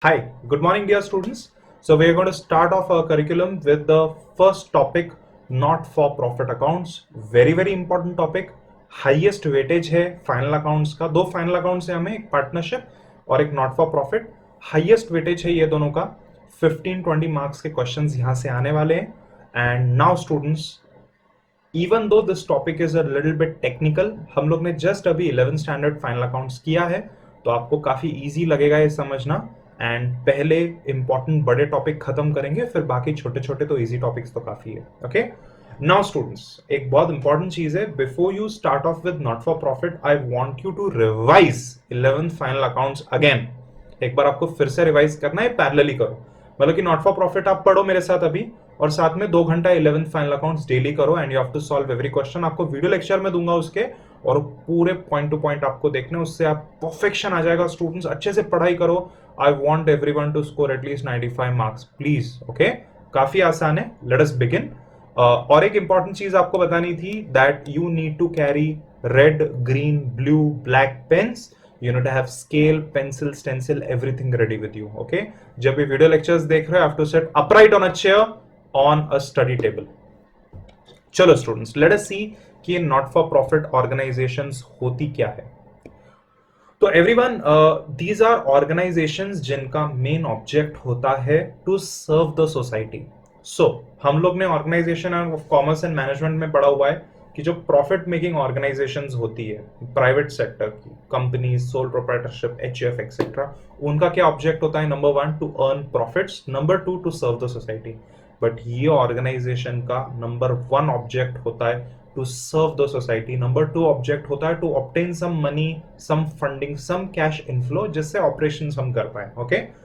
Hi, good morning, dear students. So, we are going to start off our curriculum with the first topic, not for profit accounts. Very important topic. Highest weightage है final accounts का. दो final accounts है, हमें एक partnership और एक not for profit. Highest weightage है ये दोनों का. 15-20 मार्क्स के क्वेश्चंस यहां से आने वाले हैं. And now students, even though this topic is a little bit technical, हम लोग ने जस्ट अभी 11th स्टैंडर्ड फाइनल अकाउंट्स किया है, तो आपको काफी इजी लगेगा ये समझना. एंड पहले इंपॉर्टेंट बड़े टॉपिक खत्म करेंगे, फिर बाकी छोटे छोटे तो इजी टॉपिक्स तो काफी है. ओके, नाउ स्टूडेंट्स, एक बहुत इंपॉर्टेंट चीज है. Before you start off with not for profit, I want you to revise 11th final accounts again. एक बार आपको फिर से रिवाइज करना है, पैरेलली करो. मतलब कि नॉट फॉर प्रॉफिट आप पढ़ो मेरे साथ अभी, और साथ में 2 घंटा 11th फाइनल अकाउंट्स डेली करो. And you have to solve every question. आपको वीडियो लेक्चर में दूंगा उसके, और पूरे पॉइंट टू पॉइंट आपको देखने, उससे आप परफेक्शन आ जाएगा. स्टूडेंट्स अच्छे से पढ़ाई करो. I want everyone to score at least 95 marks please. Okay, काफी आसान है. Let us begin. और एक इंपॉर्टेंट चीज आपको बतानी थी, that you need to carry red, green, blue, black pens. You need to have scale, pencil, stencil, everything ready with you. Okay, जब भी वीडियो लेक्चर्स देख रहे हो, have to sit upright on a chair on a study table. चलो students, let us see कि not for profit organisations होती क्या है. तो एवरीवन, दीज आर ऑर्गेनाइजेशंस जिनका मेन ऑब्जेक्ट होता है to serve the society. So हम लोग ने organisation of commerce and management में पढ़ा हुआ है कि जो प्रॉफिट मेकिंग ऑर्गेनाइजेशंस होती है प्राइवेट सेक्टर की, company, sole proprietorship, HUF etcetera, उनका क्या ऑब्जेक्ट होता है? Number 1 to earn profits, number 2 to serve the society. But ये ऑर्गेनाइजेशन का नंबर 1 ऑब्जेक्ट होता है to serve the society. Number 2 object होता है to obtain some money, some funding, some cash inflow, जिससे ऑपरेशंस हम कर पाए. ओके,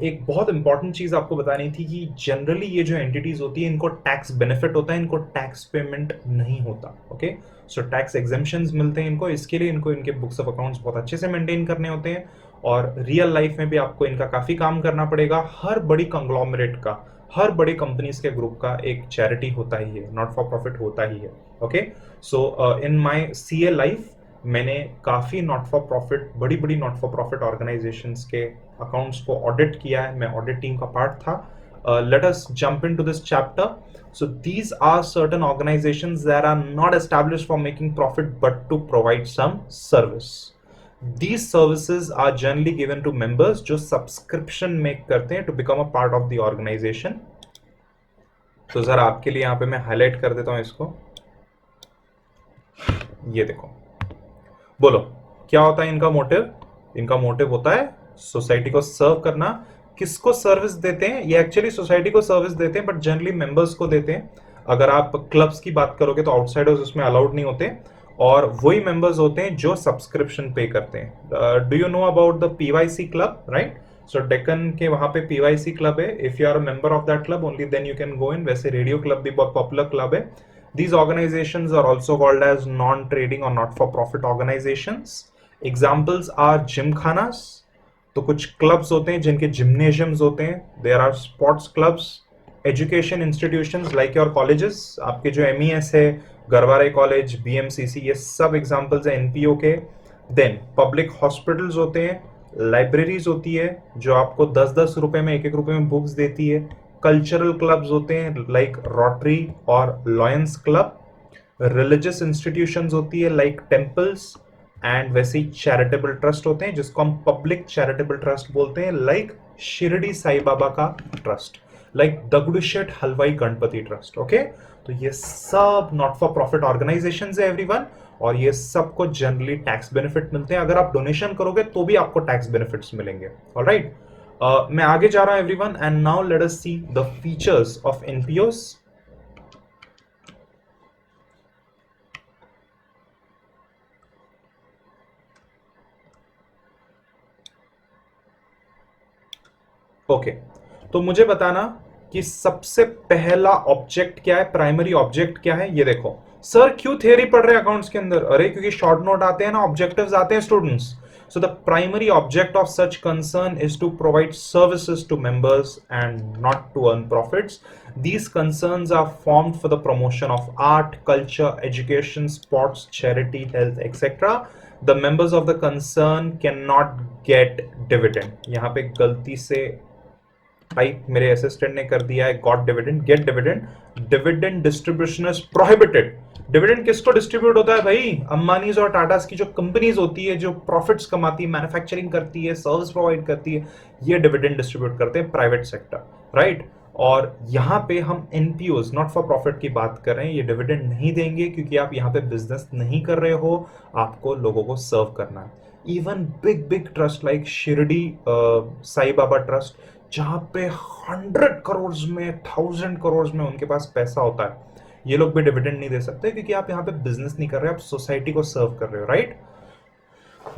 एक बहुत इंपॉर्टेंट चीज आपको बतानी थी कि जनरली ये जो एंटिटीज होती है, इनको टैक्स बेनिफिट होता है, इनको टैक्स पेमेंट नहीं होता. ओके, सो टैक्स एग्जेम्पशंस मिलते हैं इनको. इसके लिए इनको इनके बुक्स ऑफ अकाउंट्स बहुत अच्छे से मेंटेन करने होते हैं, और रियल लाइफ में भी आपको इनका काफी काम करना पड़ेगा. हर बड़ी कंग्लोमरेट का, हर बड़ी कंपनीज के ग्रुप का एक चैरिटी होता ही है, नॉट फॉर प्रॉफिट होता ही है. Okay, so in my CA life मैंने काफी नॉट फॉर प्रॉफिट, बड़ी बड़ी नॉट फॉर प्रॉफिट ऑर्गेनाइजेशंस के अकाउंट्स को ऑडिट किया है. मैं ऑडिट टीम का पार्ट था. Let us jump into this chapter. So these are certain organizations that are not established for making profit but to provide some service. These services are generally given to members जो subscription make करते हैं to become a part of the organization. तो जरा आपके लिए यहाँ पे मैं हाईलाइट कर देता हूँ इसको. ये देखो, बोलो क्या होता है इनका मोटिव? इनका मोटिव होता है सोसाइटी को सर्व करना. किसको सर्विस देते हैं? ये एक्चुअली सोसाइटी को सर्विस देते हैं, बट जनरली मेंबर्स को देते हैं. अगर आप क्लब्स की बात करोगे तो आउटसाइडर्स उसमें अलाउड नहीं होते, और वही मेंबर्स होते हैं जो सब्सक्रिप्शन पे करते हैं. Do you know about the PYC club, right? So Deccan के वहां पे पीवाईसी क्लब है. If you are a member of that club only then you can go in. वैसे रेडियो क्लब भी बहुत पॉपुलर क्लब है. These organizations are also called as non-trading or not-for-profit organizations. Examples are gymkhanas. तो कुछ clubs होते हैं जिनके जिम्नेशियम्स होते हैं. There are sports clubs, education institutions like your colleges. आपके जो MES है, गरवारे कॉलेज, BMCC, ये सब एग्जाम्पल्स हैं NPO के. Then public hospitals होते हैं, लाइब्रेरीज होती है जो आपको 10-10 रुपए में, 1-1 रुपए में बुक्स देती है. कल्चरल क्लब्स होते हैं लाइक रोटरी और लॉयंस क्लब. रिलीजियस इंस्टीट्यूशंस होती है लाइक टेम्पल्स, एंड वैसे ही चैरिटेबल ट्रस्ट होते हैं जिसको हम पब्लिक चैरिटेबल ट्रस्ट बोलते हैं, लाइक शिरडी साई बाबा का ट्रस्ट, लाइक दगड़ूशेठ हलवाई गणपति ट्रस्ट. ओके, तो ये सब नॉट फॉर प्रॉफिट ऑर्गेनाइजेशंस है एवरीवन, और ये सबको जनरली टैक्स बेनिफिट मिलते हैं. अगर आप डोनेशन करोगे तो भी आपको टैक्स बेनिफिट्स मिलेंगे. ऑलराइट, मैं आगे जा रहा हूं everyone, and now let us see the features of NPOs. Okay, तो मुझे बताना कि सबसे पहला ऑब्जेक्ट क्या है, प्राइमरी ऑब्जेक्ट क्या है. ये देखो सर, क्यों थ्योरी पढ़ रहे हैं अकाउंट्स के अंदर? अरे क्योंकि शॉर्ट नोट आते हैं ना, ऑब्जेक्टिव्स आते हैं students. So the primary object of such concern is to provide services to members and not to earn profits. These concerns are formed for the promotion of art, culture, education, sports, charity, health, etc. The members of the concern can not gate dividend, यहां पे गलती से type मेरे assistant ने कर दिया है got dividend, gate dividend, dividend distribution is prohibited. Dividend किसको डिस्ट्रीब्यूट होता है भाई? अंबानीज और टाटास की जो कंपनीज होती है, जो प्रॉफिट्स कमाती है, मैन्युफैक्चरिंग करती है, सर्विस प्रोवाइड करती है, ये डिविडेंड डिस्ट्रीब्यूट करते हैं प्राइवेट सेक्टर, राइट। और यहां पे हम एनपीओज नॉट फॉर प्रॉफिट की बात कर रहे हैं, ये डिविडेंड नहीं देंगे क्योंकि आप यहां पे बिजनेस नहीं कर रहे हो, आपको लोगों को सर्व करना है। Even big big trust like Shirdi Sai Baba trust, जहां पे 100 करोड़ में 1000 करोड़ में उनके पास पैसा होता है, ये लोग भी डिविडेंड नहीं दे सकते क्योंकि आप यहां पे बिजनेस नहीं कर रहे, आप सोसाइटी को सर्व कर रहे हो, right.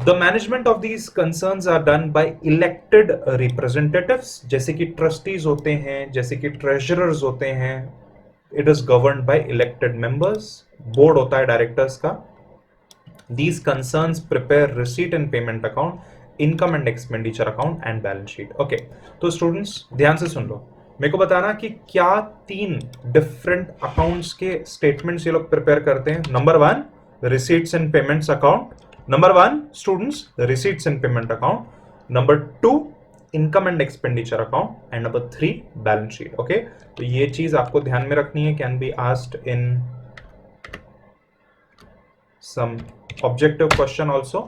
The management of these concerns are done by elected representatives, जैसे कि ट्रस्टीज होते हैं, जैसे कि ट्रेजरर्स होते हैं, it is governed bye elected members, board होता है डायरेक्टर्स का। These concerns prepare receipt and payment account, income and expenditure account and balance sheet. Okay, तो स्टूडेंट्स ध्यान से सुन लो, मेरे को बताना कि क्या 3 डिफरेंट अकाउंट्स के स्टेटमेंट्स ये लोग प्रिपेयर करते हैं। Number 1 receipts and payments account, number 1 students receipts and payment account, number 2 income and expenditure account and number 3 balance sheet. Okay, तो ये चीज आपको ध्यान में रखनी है, can be asked in some objective question also.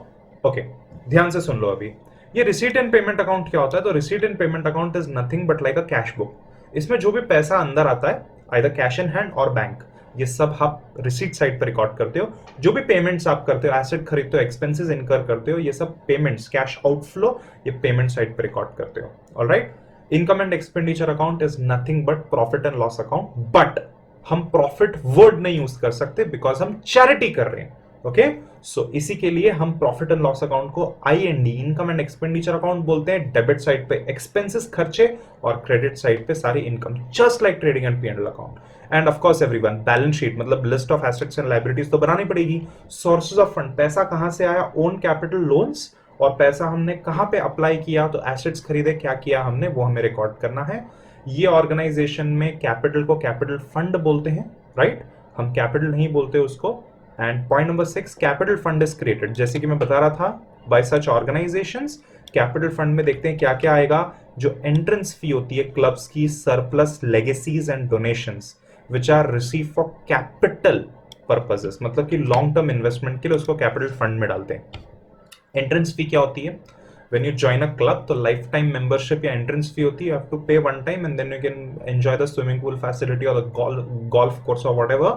Okay, ध्यान से सुन लो अभी, ये रिसीट एंड पेमेंट अकाउंट क्या होता है? तो receipt and payment account is nothing but like a cash book. इसमें जो भी पैसा अंदर आता है, आइदर कैश इन हैंड और बैंक, ये सब आप रिसीट साइड पर रिकॉर्ड करते हो। जो भी पेमेंट्स आप करते हो, एसेट खरीदते हो, एक्सपेंसेस इनकर करते हो, ये सब पेमेंट्स, कैश आउटफ्लो, ये पेमेंट साइड पर रिकॉर्ड करते हो। Alright, income and expenditure account is nothing but profit and loss account, but हम प्रॉफिट वर्ड नहीं यूज कर सकते बिकॉज हम चैरिटी कर रहे हैं। ओके, सो इसी के लिए हम प्रॉफिट एंड लॉस अकाउंट को IND, income and expenditure account बोलते हैं। डेबिट साइड पे एक्सपेंसेस, खर्चे, और क्रेडिट साइड पे सारी income, just like trading and P&L account. And of course everyone, balance sheet मतलब list of assets and liabilities तो बनानी पड़ेगी। सोर्सेज ऑफ फंड, पैसा कहां से आया? ओन कैपिटल, लोन्स, और पैसा हमने कहां पे अप्लाई किया, तो एसेट्स खरीदे, क्या किया हमने, वो हमें रिकॉर्ड करना है। ये ऑर्गेनाइजेशन में कैपिटल को कैपिटल फंड बोलते हैं, राइट, हम कैपिटल नहीं बोलते उसको। And point number 6, capital fund is created, जैसे कि मैं बता रहा था, बाय सच ऑर्गेनाइजेशंस। कैपिटल फंड में देखते हैं क्या क्या आएगा, जो एंट्रेंस फी होती है क्लब्स की, surplus, legacies and donations which are receive for capital purposes, मतलब कि लॉन्ग टर्म इन्वेस्टमेंट के लिए उसको कैपिटल फंड में डालते हैं। एंट्रेंस फी क्या होती है? When you join a club, तो लाइफ टाइम मेंबरशिप या एंट्रेंस फी होती है, you have to pay one time and then you can enjoy the swimming pool facility or the golf course or whatever.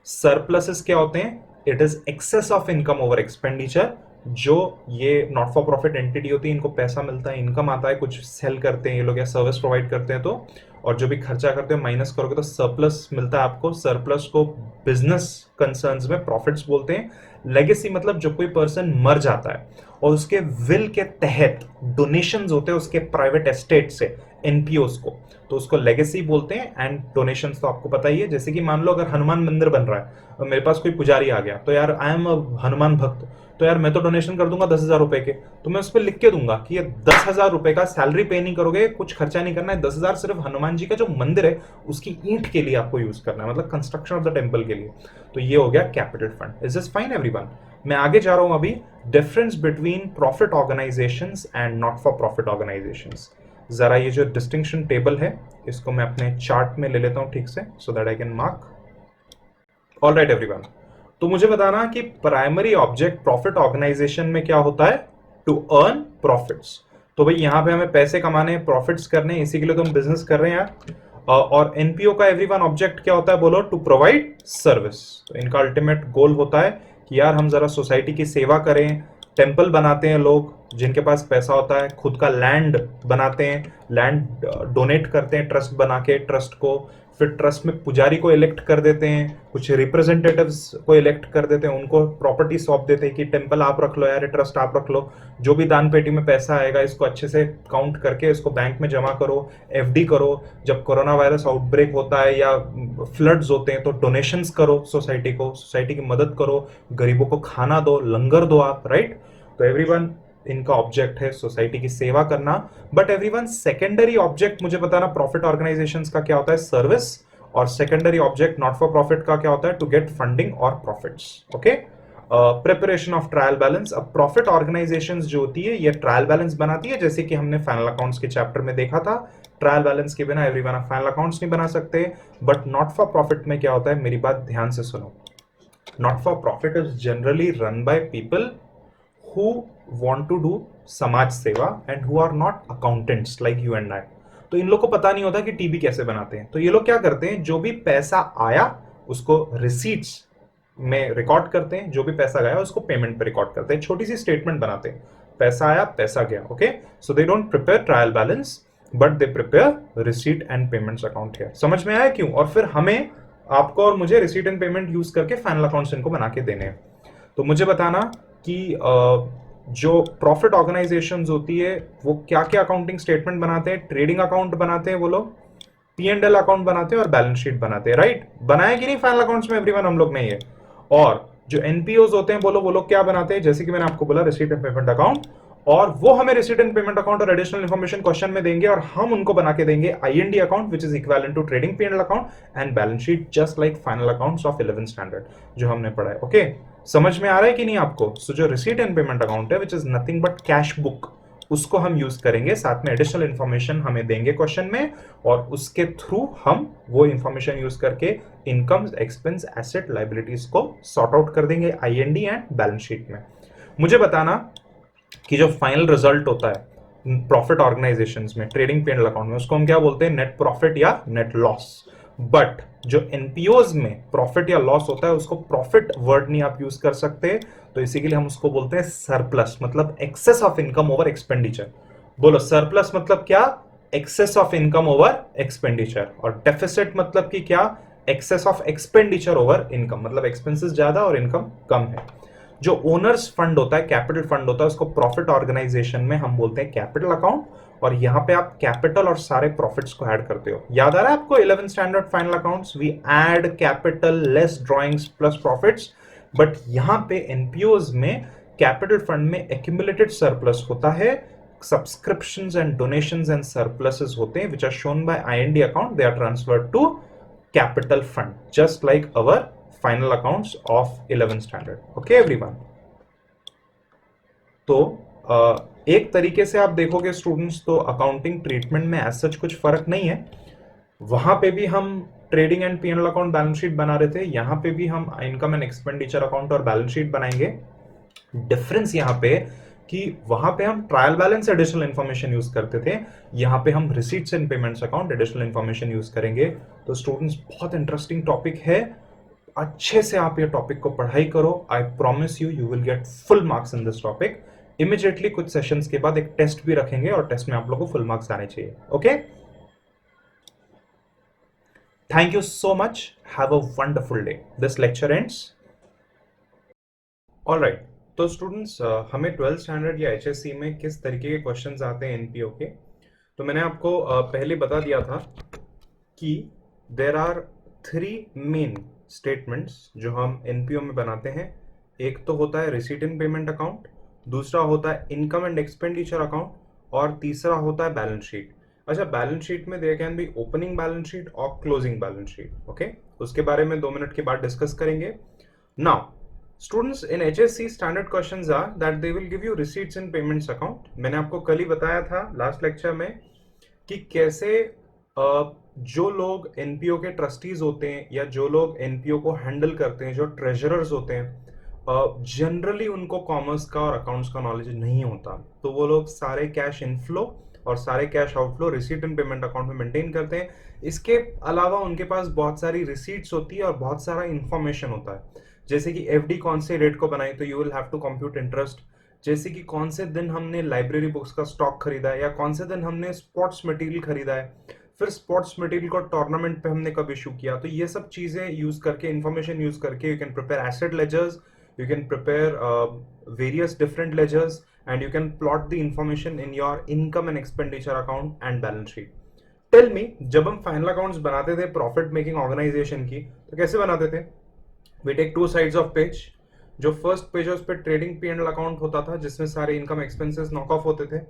Surpluses क्या होते हैं? It is excess of income over expenditure, जो ये not for profit entity होती है, इनको पैसा मिलता है, इनकम आता है, कुछ सेल करते हैं ये लोग या सर्विस प्रोवाइड करते हैं, तो और जो भी खर्चा करते हो माइनस करोगे तो सरप्लस मिलता है आपको। सरप्लस को बिजनेस कंसर्न्स में प्रॉफिट्स बोलते हैं। लेगेसी मतलब जब कोई पर्सन मर जाता है और उसके विल के तहत डोनेशंस होते हैं उसके प्राइवेट एस्टेट से एनपीओस को, तो उसको लेगेसी बोलते हैं। एंड डोनेशंस तो आपको पता ही है, जैसे कि मान लो अगर हनुमान मंदिर बन रहा है और मेरे पास कोई पुजारी आ गया, तो यार आई एम अ हनुमान भक्त, तो यार मैं तो डोनेशन कर दूंगा 10,000 रुपए के, तो मैं उस पर लिख के दूंगा कि ये 10,000 रुपए का सैलरी पे नहीं करोगे, कुछ खर्चा नहीं करना है, 10,000 सिर्फ हनुमान जी का जो मंदिर है उसकी ईंट के लिए आपको यूज करना है, मतलब कंस्ट्रक्शन ऑफ द टेम्पल के लिए। तो ये हो गया capital fund. Is this fine everyone? मैं आगे जा रहा हूं अभी, difference between profit organisations and not for profit organisations. जरा ये जो डिस्टिंक्शन टेबल है इसको मैं अपने चार्ट में ले लेता हूं ठीक से, so that I can mark. Alright everyone, तो मुझे बताना कि प्राइमरी ऑब्जेक्ट प्रॉफिट ऑर्गेनाइजेशन में क्या होता है? To earn profits. तो भाई यहां पे हमें पैसे कमाने, प्रॉफिट्स करने, इसी के लिए तो हम बिजनेस कर रहे हैं यार। और एनपीओ का एवरीवन ऑब्जेक्ट क्या होता है बोलो? To provide service. तो इनका अल्टीमेट गोल होता है कि यार हम जरा सोसाइटी की सेवा करें। टेम्पल बनाते हैं लोग जिनके पास पैसा होता है, खुद का लैंड बनाते हैं, लैंड डोनेट करते हैं ट्रस्ट बना के, ट्रस्ट को फिर ट्रस्ट में पुजारी को इलेक्ट कर देते हैं, कुछ रिप्रेजेंटेटिव्स को इलेक्ट कर देते हैं, उनको प्रॉपर्टी सौंप देते हैं कि टेम्पल आप रख लो यार, ट्रस्ट आप रख लो, जो भी दान पेटी में पैसा आएगा इसको अच्छे से काउंट करके इसको बैंक में जमा करो, FD करो, जब कोरोना वायरस आउटब्रेक होता है या फ्लड्स होते हैं तो डोनेशंस करो सोसाइटी को, सोसाइटी की मदद करो, गरीबों को खाना दो, लंगर दो आप, राइट। तो एवरीवन इनका ऑब्जेक्ट है सोसाइटी की सेवा करना। बट एवरीवन सेकेंडरी ऑब्जेक्ट मुझे बताना प्रॉफिट ऑर्गेनाइजेशंस का क्या होता है? सर्विस। और secondary object not for profit का क्या होता है? टू गेट फंडिंग और profits. Okay, preparation of trial balance. अब प्रॉफिट ऑर्गेनाइजेशंस जो होती है ये ट्रायल बैलेंस बनाती है, जैसे कि हमने फाइनल अकाउंट्स के चैप्टर में देखा था। ट्रायल बैलेंस के बिना एवरीवन फाइनल अकाउंट्स नहीं बना सकते। बट नॉट फॉर प्रॉफिट में क्या होता है, मेरी बात ध्यान से सुनो। Not for profit is generally run by people who want to do समाज सेवा and who are not accountants like you and I। तो इन लोग को पता नहीं होता कि टीबी कैसे बनाते हैं। तो ये लोग क्या करते हैं, जो भी पैसा आया उसको रिसीट्स में रिकॉर्ड करते हैं, जो भी पैसा गया उसको पेमेंट पे रिकॉर्ड करते हैं, छोटी सी स्टेटमेंट बनाते हैं, पैसा आया पैसा गया। Okay, so they don't prepare trial balance but they prepare receipt and payments account है। समझ में आया क्यों? और फिर हमें, आपको और मुझे रिसीट एंड पेमेंट यूज करके फाइनल अकाउंट्स इनको बना के देने हैं। तो मुझे बताना कि जो प्रॉफिट ऑर्गेनाइजेशंस होती है वो क्या क्या अकाउंटिंग स्टेटमेंट बनाते हैं। ट्रेडिंग अकाउंट बनाते हैं वो लोग, P&L अकाउंट बनाते हैं और बैलेंस शीट बनाते हैं। राइट, बनाया कि नहीं फाइनल अकाउंट्स में एवरीवन हम लोग ने ये। और जो एनपीओज होते हैं वो लोग क्या बनाते हैं, जैसे कि मैंने आपको बोला रिसीट एंड पेमेंट अकाउंट, और वो हमें रिसीट एंड पेमेंट अकाउंट और एडिशनल इन्फॉर्मेशन क्वेश्चन में देंगे और हम उनको बना के देंगे I and E account which is equivalent to trading P&L account and balance sheet just like final accounts of 11th standard जो हमने पढ़ा है। ओके, समझ में आ रहा है कि नहीं आपको? सो जो रिसीट एंड पेमेंट अकाउंट है which is nothing but cash book, उसको हम यूज करेंगे, साथ में एडिशनल इंफॉर्मेशन हमें देंगे क्वेश्चन में, और उसके थ्रू हम वो इंफॉर्मेशन यूज करके इनकम, एक्सपेंस, एसेट, लाइबिलिटीज को सॉर्ट आउट कर देंगे आईएनडी एंड बैलेंस शीट में। मुझे बताना कि जो फाइनल रिजल्ट होता है प्रॉफिट ऑर्गेनाइजेशंस में, ट्रेडिंग P&L अकाउंट में, उसको हम क्या बोलते हैं, नेट प्रॉफिट या नेट लॉस। बट जो एनपीओज में प्रॉफिट या लॉस होता है उसको प्रॉफिट वर्ड नहीं आप यूज कर सकते, तो इसी के लिए हम उसको बोलते हैं सरप्लस, मतलब excess of income over expenditure. बोलो सरप्लस मतलब क्या? Excess of income over expenditure. और डेफिसिट मतलब कि क्या? Excess of expenditure over income, मतलब एक्सपेंसेस ज्यादा और इनकम कम है। जो ओनर्स फंड होता है, कैपिटल फंड होता है, उसको प्रॉफिट ऑर्गेनाइजेशन में हम बोलते हैं कैपिटल अकाउंट, और यहां पे आप कैपिटल और सारे प्रॉफिट्स को ऐड करते हो। याद आ रहा है आपको 11th standard final accounts, we add capital less drawings plus profits. But यहां पे एनपीओज में कैपिटल फंड में एक्यूमुलेटेड सरप्लस होता है, subscriptions and donations and surpluses होते हैं which are shown by I and E account, they are transferred to capital fund just like our final accounts of 11th standard. Okay everyone, तो एक तरीके से आप देखोगे स्टूडेंट्स तो अकाउंटिंग ट्रीटमेंट में एज सच कुछ फर्क नहीं है। वहां पे भी हम trading and P&L account balance sheet बना रहे थे, यहां पे भी हम इनकम एंड एक्सपेंडिचर अकाउंट और बैलेंस शीट बनाएंगे। डिफरेंस यहां पे कि वहां पे हम trial balance additional information use करते थे, यहां पे हम receipts and payments account additional information use करेंगे। तो स्टूडेंट्स बहुत इंटरेस्टिंग टॉपिक है, अच्छे से आप ये टॉपिक को पढ़ाई करो। I promise you, you will get full marks in this topic. Immediately कुछ सेशंस के बाद एक टेस्ट भी रखेंगे और टेस्ट में आप लोगों को फुल मार्क्स आने चाहिए। Okay, thank you so much, have a wonderful day. This lecture ends. Alright, तो स्टूडेंट्स हमें 12th स्टैंडर्ड या एचएससी में किस तरीके के क्वेश्चंस आते हैं एनपीओ के, तो मैंने आपको पहले बता दिया था कि देर आर 3 मेन स्टेटमेंट्स जो हम एनपीओ में बनाते हैं। एक तो होता है रिसीट एंड पेमेंट अकाउंट, दूसरा होता है इनकम एंड एक्सपेंडिचर अकाउंट, और तीसरा होता है बैलेंस शीट। अच्छा, बैलेंस शीट में there can be opening balance sheet और क्लोजिंग बैलेंस शीट। ओके, उसके बारे में 2 मिनट के बाद डिस्कस करेंगे। Now students, in HSC standard questions are that they will give you receipts and payments account. मैंने आपको कल ही बताया था लास्ट लेक्चर में कि कैसे जो लोग एनपीओ के ट्रस्टीज होते हैं या जो लोग एनपीओ को हैंडल करते हैं, जो ट्रेजरर्स होते हैं, जनरली उनको कॉमर्स का और अकाउंट्स का नॉलेज नहीं होता। तो वो लोग सारे कैश इनफ्लो और सारे cash outflow receipt and payment account में मेंटेन करते हैं। इसके अलावा उनके पास बहुत सारी रिसीट्स होती है और बहुत सारा इंफॉर्मेशन होता है, जैसे कि एफडी कौन से रेट को बनाई तो you will have to compute interest, जैसे कि कौन से दिन हमने लाइब्रेरी बुक्स का स्टॉक खरीदा है या कौन से दिन हमने स्पोर्ट्स मटेरियल खरीदा है, फिर स्पोर्ट्स मटेरियल को टूर्नामेंट पे हमने कब इशू किया। तो ये सब चीजें यूज करके, इंफॉर्मेशन यूज करके you can prepare asset ledgers, you can prepare various different ledgers and you can plot the information in your income and expenditure account and balance sheet. Tell me, जब हम final accounts बनाते थे profit making organisation की तो कैसे बनाते थे? We take 2 sides of page। जो फर्स्ट पेज है उस पर ट्रेडिंग P&L अकाउंट होता था जिसमें सारे इनकम एक्सपेंसेस नॉक ऑफ होते थे।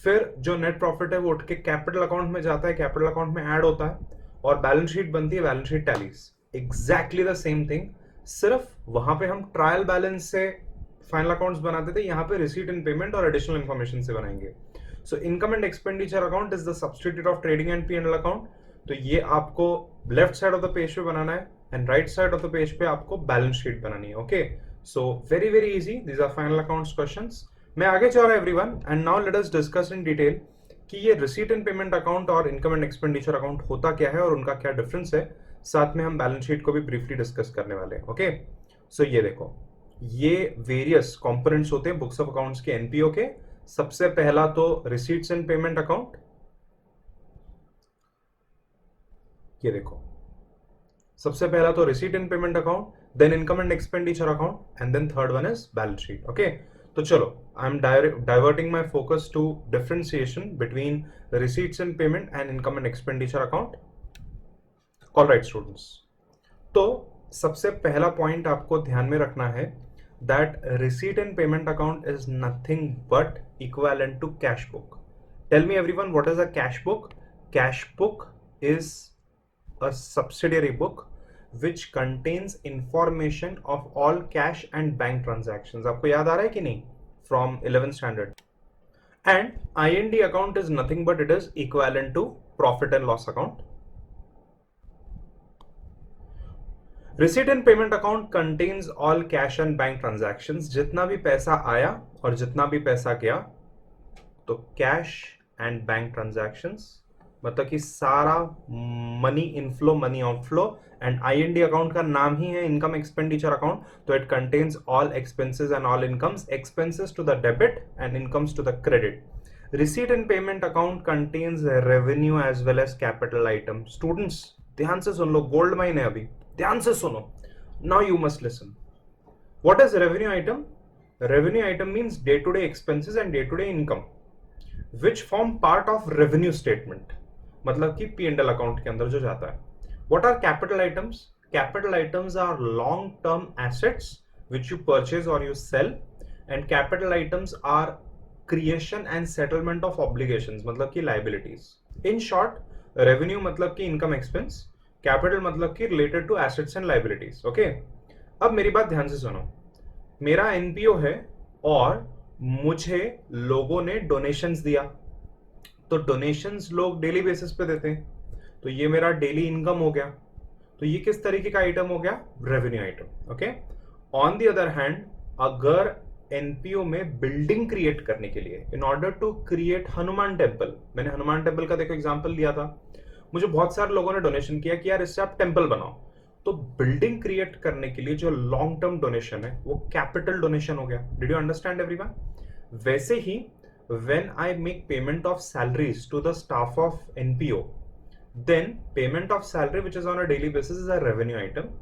फिर जो नेट प्रॉफिट है वो उठ के कैपिटल अकाउंट में जाता है, कैपिटल अकाउंट में ऐड होता है और बैलेंस शीट बनती है, balance sheet tallies. Exactly the same thing सिर्फ वहां पे हम ट्रायल बैलेंस से फाइनल अकाउंट्स बनाते थे, यहाँ पे रिसीट एंड पेमेंट और एडिशनल इंफॉर्मेशन से बनाएंगे. So income and expenditure account is the substitute of trading and P&L account. तो ये आपको left side of the page पे बनाना है and right side of the page पे आपको बैलेंस शीट बनानी है. Okay, so very very easy. These are final accounts questions. मैं आगे चल रहा हूं everyone, and now let us discuss in detail कि ये रिसीट एंड पेमेंट अकाउंट और इनकम एंड एक्सपेंडिचर अकाउंट होता क्या है और उनका क्या डिफरेंस है. साथ में हम बैलेंस शीट को भी ब्रीफली डिस्कस करने वाले हैं. ओके, सो ये देखो, ये वेरियस कंपोनेंट्स होते हैं बुक्स ऑफ अकाउंट्स के एनपीओ के. सबसे पहला तो रिसीट्स एंड पेमेंट अकाउंट. ये देखो, सबसे पहला तो receipt and payment account, then income and expenditure account, and then third one is balance sheet. Okay, तो चलो, I am diverting my focus to differentiation between receipts and payment and income and expenditure account. Alright students, तो सबसे पहला point आपको ध्यान में रखना है that receipt and payment account is nothing but equivalent to cash book. Tell me everyone, what is a cash book? Cash book is a subsidiary book which contains information of all cash and bank transactions. आपको याद आ रहा है कि नहीं from 11th standard? And IND account is nothing but it is equivalent to profit and loss account. Receipt and payment account contains all cash and bank transactions. जितना भी पैसा आया और जितना भी पैसा गया, तो cash and bank transactions मतलब कि सारा money inflow money outflow. And IND account का नाम ही है इनकम एक्सपेंडिचर अकाउंट, तो it contains all expenses and all incomes, expenses to the debit and incomes to the credit. Receipt and payment account contains revenue as well as capital item. Students ध्यान से सुन लो, gold mine है अभी, ध्यान से सुनो. Now you must listen. What is revenue item? Revenue item means day to day expenses and day to day income which form part of revenue statement, मतलब कि P&L account के अंदर जो जाता है. What are capital items? Capital items are long term assets which you purchase और you sell, and capital items are creation and settlement of obligations, मतलब कि लाइबिलिटीज. इन शॉर्ट, रेवेन्यू मतलब कि इनकम एक्सपेंस, कैपिटल मतलब कि related to assets and liabilities. Okay, अब मेरी बात ध्यान से सुनो. मेरा एनपीओ है और मुझे लोगों ने डोनेशंस दिया, तो डोनेशंस लोग डेली बेसिस पे देते हैं, तो ये मेरा डेली इनकम हो गया. तो ये किस तरीके का आइटम हो गया? Revenue item. Okay, on the other hand, अगर एनपीओ में बिल्डिंग क्रिएट करने के लिए, in order to create Hanuman temple, मैंने हनुमान टेम्पल का देखो एग्जांपल दिया था, मुझे बहुत सारे लोगों ने डोनेशन किया कि यार इससे आप टेम्पल बनाओ, तो बिल्डिंग क्रिएट करने के लिए जो लॉन्ग टर्म डोनेशन है वो कैपिटल डोनेशन हो गया. Did you understand everyone? वैसे ही when I make payment of salaries to the staff of NPO, then payment of salary which is on a daily basis is a revenue item.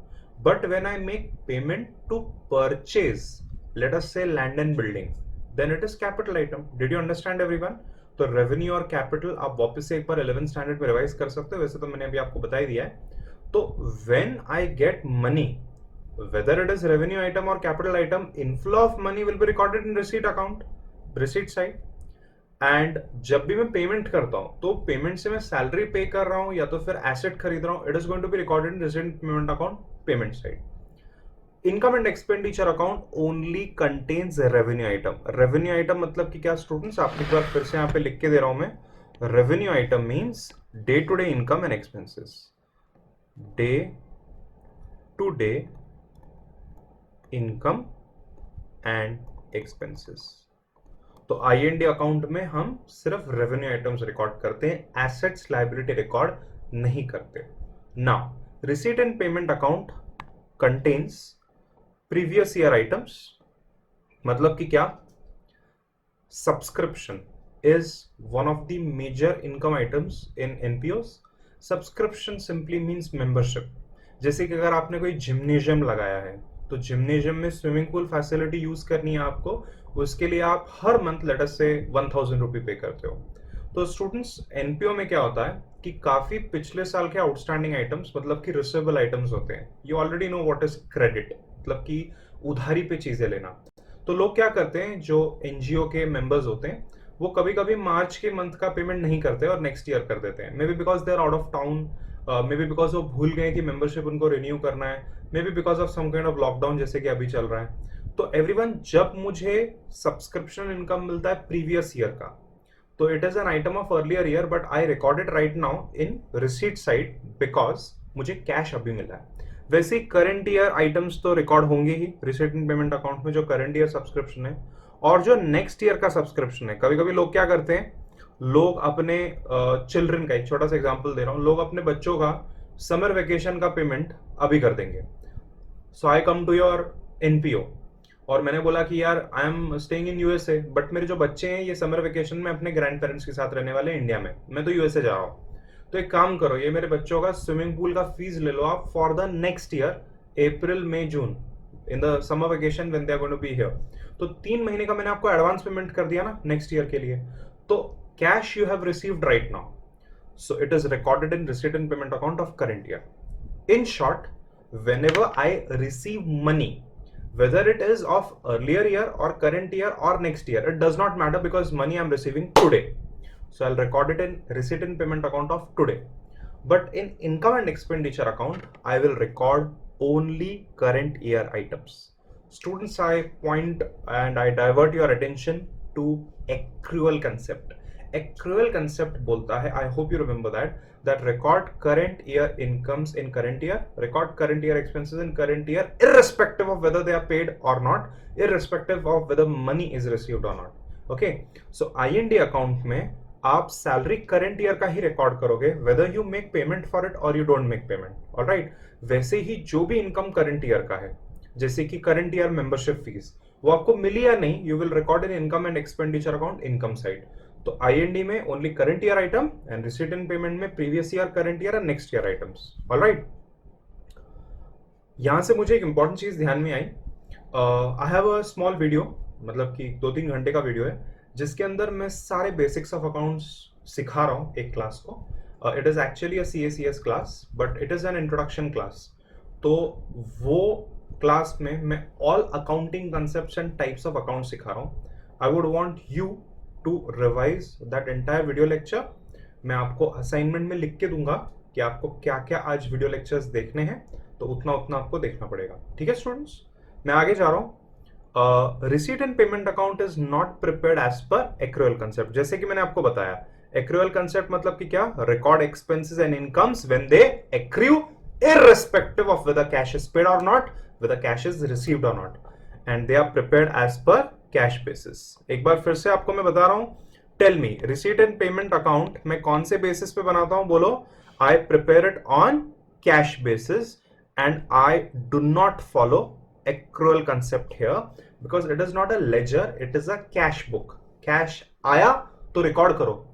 But when I make payment to purchase, let us say land and building, then it is capital item. Did you understand everyone? तो revenue और capital आप वापस से एक बार 11th standard में revise कर सकते हो, वैसे तो मैंने अभी आपको बता ही दिया है. तो when I get money, whether it is revenue item or capital item, inflow of money will be recorded in receipt account, receipt side. And जब भी मैं पेमेंट करता हूं, तो पेमेंट से मैं सैलरी पे कर रहा हूं या तो फिर एसेट खरीद रहा हूं, it is going to be recorded in receipt payment account, payment side. Income and expenditure account only contains revenue item. Revenue item मतलब कि क्या स्टूडेंट्स, आपको एक बार फिर से यहां पे लिख के दे रहा हूं मैं. Revenue item means day to day income and expenses, day to day income and expenses. तो आईएनडी अकाउंट में हम सिर्फ रेवेन्यू आइटम्स रिकॉर्ड करते हैं, एसेट्स लायबिलिटी रिकॉर्ड नहीं करते. Now receipt and payment account contains previous year items, मतलब कि क्या? Subscription is one of the major income items in NPOs. Subscription simply means membership. जैसे कि अगर आपने कोई जिम्नेशियम लगाया है, तो जिम्नेशियम में स्विमिंग पूल फैसिलिटी यूज करनी है आपको, उसके लिए आप हर मंथ लेट अस से 1000 रुपये पे करते हो. तो स्टूडेंट्स, एनपीओ में क्या होता है कि काफी पिछले साल के आउटस्टैंडिंग आइटम्स, मतलब कि रिसीवेबल आइटम्स होते हैं. You already know what is credit, मतलब कि उधारी पे चीजें लेना. तो लोग क्या करते हैं, जो एनजीओ के मेंबर्स होते हैं, वो कभी कभी मार्च के मंथ का पेमेंट नहीं करते और नेक्स्ट ईयर कर देते हैं, maybe because they are out of town, maybe because वो भूल गए कि मेंबरशिप उनको रिन्यू करना है, maybe because of some kind of lockdown जैसे कि अभी चल रहा है। तो एवरीवन, जब मुझे सब्सक्रिप्शन इनकम मिलता है प्रीवियस ईयर का, तो it is an item of earlier year, but I record it right now in receipt side because मुझे कैश अभी मिला है। वैसे ही करंट ईयर आइटम्स तो रिकॉर्ड होंगे ही रिसीट इन पेमेंट अकाउंट में, जो करंट ईयर सब्सक्रिप्शन है और जो नेक्स्ट ईयर का सब्सक्रिप्शन है। कभी कभी लोग क्या करते हैं, लोग अपने चिल्ड्रन का, एक छोटा सा एग्जांपल दे रहा हूं, लोग अपने बच्चों का समर वेकेशन का पेमेंट अभी कर देंगे। सो आई कम टू योर एनपीओ और मैंने बोला कि यार I am staying in USA, but मेरे जो बच्चे हैं ये समर वेकेशन में अपने ग्रैंड पेरेंट्स के साथ रहने वाले हैं इंडिया में, मैं तो यूएसए जा रहा हूँ। तो एक काम करो, ये मेरे बच्चों का स्विमिंग पूल का फीस ले लो आप for the next year, April May June, in the summer vacation when they are going to be here. तो 3 महीने का मैंने आपको एडवांस पेमेंट कर दिया ना नेक्स्ट ईयर के लिए, तो cash you have received right now, so it is recorded in receipt in payment account of current year. In short, whenever I receive money, whether it is of earlier year or current year or next year, it does not matter because money I'm receiving today. So I'll record it in receipt and payment account of today. But in income and expenditure account, I will record only current year items. Students, I point and I divert your attention to accrual concept. Accrual concept बोलता है, I hope you remember that record current year incomes in current year, record current year expenses in current year, irrespective of whether they are paid or not, irrespective of whether money is received or not. Okay, so IND account में आप salary current year का ही record करोगे, whether you make payment for it और you don't make payment, alright. वैसे ही जो भी इनकम करंट ईयर का है, जैसे कि करंट ईयर मेंबरशिप फीस, वो आपको मिली या नहीं, you will record in income and expenditure account income side. तो आईएनडी में only current year item and receipt in payment में previous year, current year and next year items, alright. यहां से मुझे एक इंपॉर्टेंट चीज ध्यान में आई, I have a small video, मतलब कि 2-3 घंटे का वीडियो है, जिसके अंदर मैं सारे बेसिक्स ऑफ अकाउंट्स सिखा रहा हूँ एक क्लास को। It is actually a CACS class, but it is an introduction class. तो वो क्लास में मैं all accounting concepts and types of account सिखा रहा हूँ। I would want you to revise that entire video lecture. मैं आपको असाइनमेंट में लिख के दूंगा कि आपको क्या क्या आज वीडियो लेक्चर्स देखने हैं, तो उतना उतना आपको देखना पड़ेगा, ठीक है स्टूडेंट्स। मैं आगे जा रहा हूँ। Receipt and payment account is not prepared as per accrual concept. जैसे कि मैंने आपको बताया, एक्रूअल कंसेप्ट मतलब कि क्या, record expenses and incomes when they accrue, irrespective of whether cash is paid or not, whether cash is received or not, and they are prepared as per cash basis। एक बार फिर से आपको मैं बता रहा हूं, tell me, receipt and payment account मैं कौन से बेसिस पे बनाता हूं, बोलो। I prepare it on cash basis and I do not follow accrual concept here because it is not a ledger, it is a cash book। Cash आया तो record करो।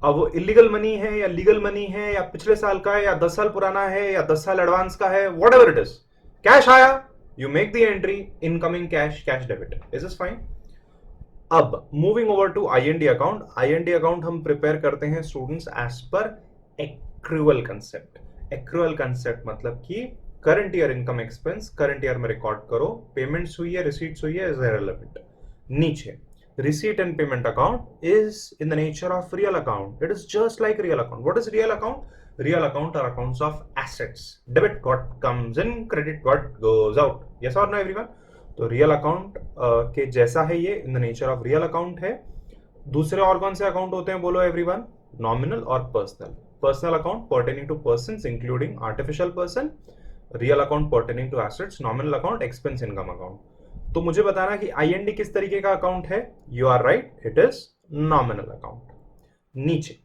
अब वो इलीगल मनी है या लीगल मनी है या पिछले साल का है या 10 साल पुराना है या 10 साल एडवांस का है, whatever it is, cash आया, you make the entry, incoming cash, cash debit, is is fine. अब moving over to IND account. IND account हम प्रिपेयर करते हैं students as per accrual concept. Accrual concept मतलब कि current year income expense current year में record करो, payments हुई है, रिसीट्स हुई है, इज इररिलेवेंट। नीचे receipt and payment account is in the nature of real account. It is just like real account. What is real account? Real account are accounts of assets. Debit what comes in, credit what goes out. Yes or no everyone? तो real account के जैसा है ये, in the nature of real account है। दूसरे और कौन से अकाउंट होते हैं बोलो एवरीवन, नॉमिनल और personal. Personal account pertaining to persons including artificial person, real account pertaining to assets, nominal account expense income account। तो मुझे बताना कि आईएनडी किस तरीके का अकाउंट है। You are right, it is nominal account. नीचे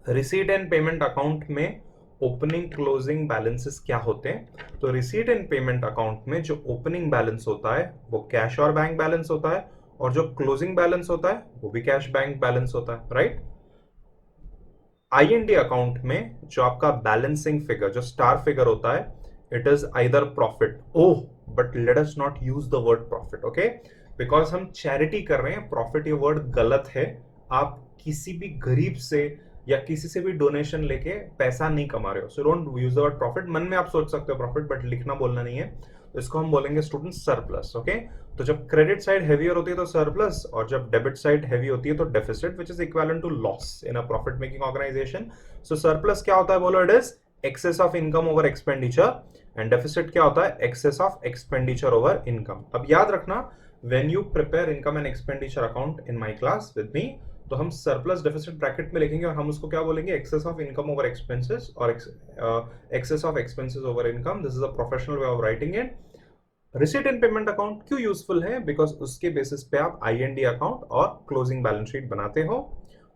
रिसीट एंड पेमेंट अकाउंट में ओपनिंग क्लोजिंग बैलेंसेस क्या होते हैं, तो रिसीट एंड पेमेंट अकाउंट में जो ओपनिंग बैलेंस होता है वो कैश और बैंक बैलेंस होता है, और जो क्लोजिंग बैलेंस होता है वो भी कैश बैंक बैलेंस होता है, राइट। आईएनडी अकाउंट में जो आपका बैलेंसिंग फिगर, जो स्टार फिगर होता है, it is either profit। oh but let us not use the word profit, okay, because हम चैरिटी कर रहे हैं, प्रॉफिट ये वर्ड गलत है। आप किसी भी गरीब से या किसी से भी डोनेशन लेके पैसा नहीं कमा रहे हो, so don't use the word profit. मन में आप सोच सकते हो प्रॉफिट, बट लिखना बोलना नहीं है। इसको हम बोलेंगे स्टूडेंट सरप्लस। ओके, तो जब क्रेडिट साइड हेवियर होती है तो सरप्लस, और जब डेबिट साइड हेवी होती है तो deficit, which is equivalent to loss in a profit making organisation. So surplus क्या होता है बोलो, it is excess of income over expenditure, and deficit क्या होता है, excess of expenditure over income. अब याद रखना, when you prepare income and expenditure account in my class with me, तो हम सरप्लस डेफिसिट ब्रैकेट में लिखेंगे और हम उसको क्या बोलेंगे, excess of income over expenses, और excess of expenses over income. This is a professional way of writing it. Receipt and payment account क्यों यूजफुल है, बिकॉज उसके बेसिस पे आप IND अकाउंट और क्लोजिंग बैलेंस शीट बनाते हो।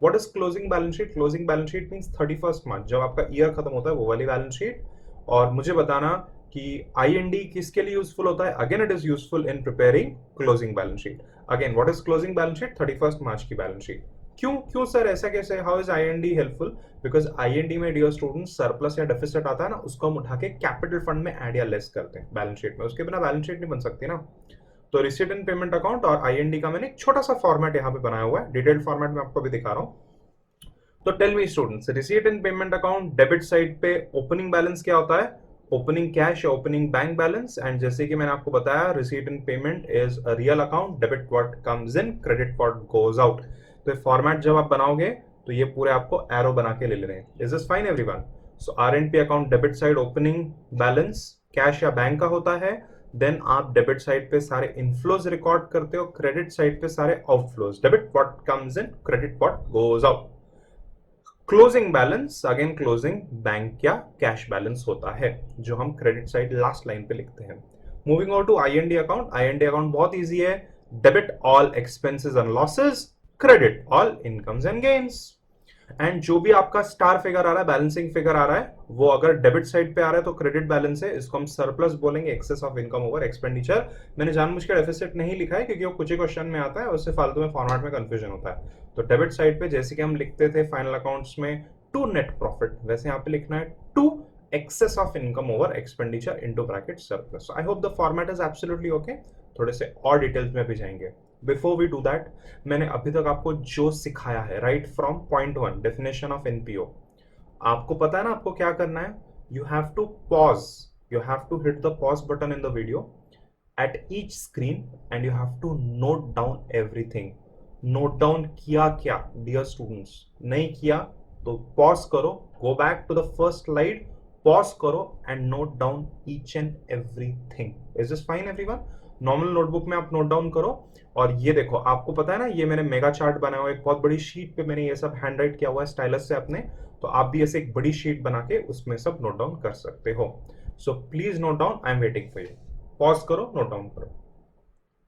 What is closing balance sheet? Closing balance sheet means 31st March, जब आपका ईयर खत्म होता है वो वाली बैलेंस शीट। और मुझे बताना कि IND किसके लिए यूजफुल होता है। Again it is useful in preparing closing balance sheet. Again what is closing balance sheet? 31st March की बैलेंस शीट। क्यों सर, ऐसा कैसे, how is IND helpful? Because IND में डियर स्टूडेंट सरप्लस या डेफिसिट आता है ना, उसको हम उठा के कैपिटल फंड में ऐड या लेस करते हैं बैलेंस शीट में, उसके बिना बैलेंस शीट नहीं बन सकती ना। तो रिसीट एंड पेमेंट अकाउंट और IND का मैंने एक छोटा सा फॉर्मेट यहाँ पे बनाया हुआ है, डिटेल्ड फॉर्मेट में आपको भी दिखा रहा हूँ। तो tell me students, receipt and payment account debit side पे ओपनिंग बैलेंस क्या होता है, ओपनिंग कैश या ओपनिंग बैंक बैलेंस। एंड जैसे कि मैंने आपको बताया, receipt and payment is a real account, debit what comes in, credit what goes out. तो फॉर्मेट जब आप बनाओगे तो ये पूरे आपको एरो बना के ले लेने हैं। Is this fine everyone? So R&P account debit side opening balance cash या बैंक का होता है, देन आप डेबिट साइड पे सारे इनफ्लोज रिकॉर्ड करते हो, क्रेडिट साइड पे सारे outflows, debit what comes in, credit what goes out. Closing balance, again closing bank या कैश बैलेंस होता है, जो हम क्रेडिट साइड लास्ट लाइन पे लिखते हैं। Moving on to IND account. IND account बहुत इजी है, debit all expenses and losses, credit all incomes and gains. And जो भी आपका स्टार फिगर आ रहा है, बैलेंसिंग फिगर आ रहा है, वो अगर डेबिट साइड पे आ रहा है तो क्रेडिट बैलेंस है, इसको हम सरप्लस बोलेंगे, excess of income over expenditure. मैंने जानबूझ के डेफिसिट नहीं लिखा है क्योंकि वो कुछ ही क्वेश्चन में आता है, उससे फालतू में फॉर्मेट में कंफ्यूजन होता है। तो डेबिट साइड पे जैसे कि हम लिखते थे फाइनल अकाउंट्स में टू नेट प्रॉफिट, वैसे यहाँ पे लिखना है to excess of income over expenditure into bracket surplus. I hope the format is absolutely okay. थोड़े से और डिटेल्स में भी जाएंगे। बिफोर वी डू दैट, मैंने अभी तक आपको जो सिखाया है, right from point 1 definition of NPO, आपको पता है ना आपको क्या करना है। You have to pause, you have to hit the pause button in the video at each screen and you have to note down everything. Note down किया क्या डियर स्टूडेंट्स? नहीं किया तो पॉज करो, go back to the first slide, pause करो and note down each and everything. Is this fine everyone? Normal notebook में आप note down करो। और ये देखो, आपको पता है ना, ये मैंने मेगा चार्ट बनाया हुआ है, एक बहुत बड़ी शीट पे मैंने ये सब हैंड राइट किया हुआ है स्टाइलस से अपने, तो आप भी ऐसे एक बड़ी शीट बना के उसमें सब नोट डाउन कर सकते हो। So please note down, I am waiting for you. Pause करो, नोट डाउन करो।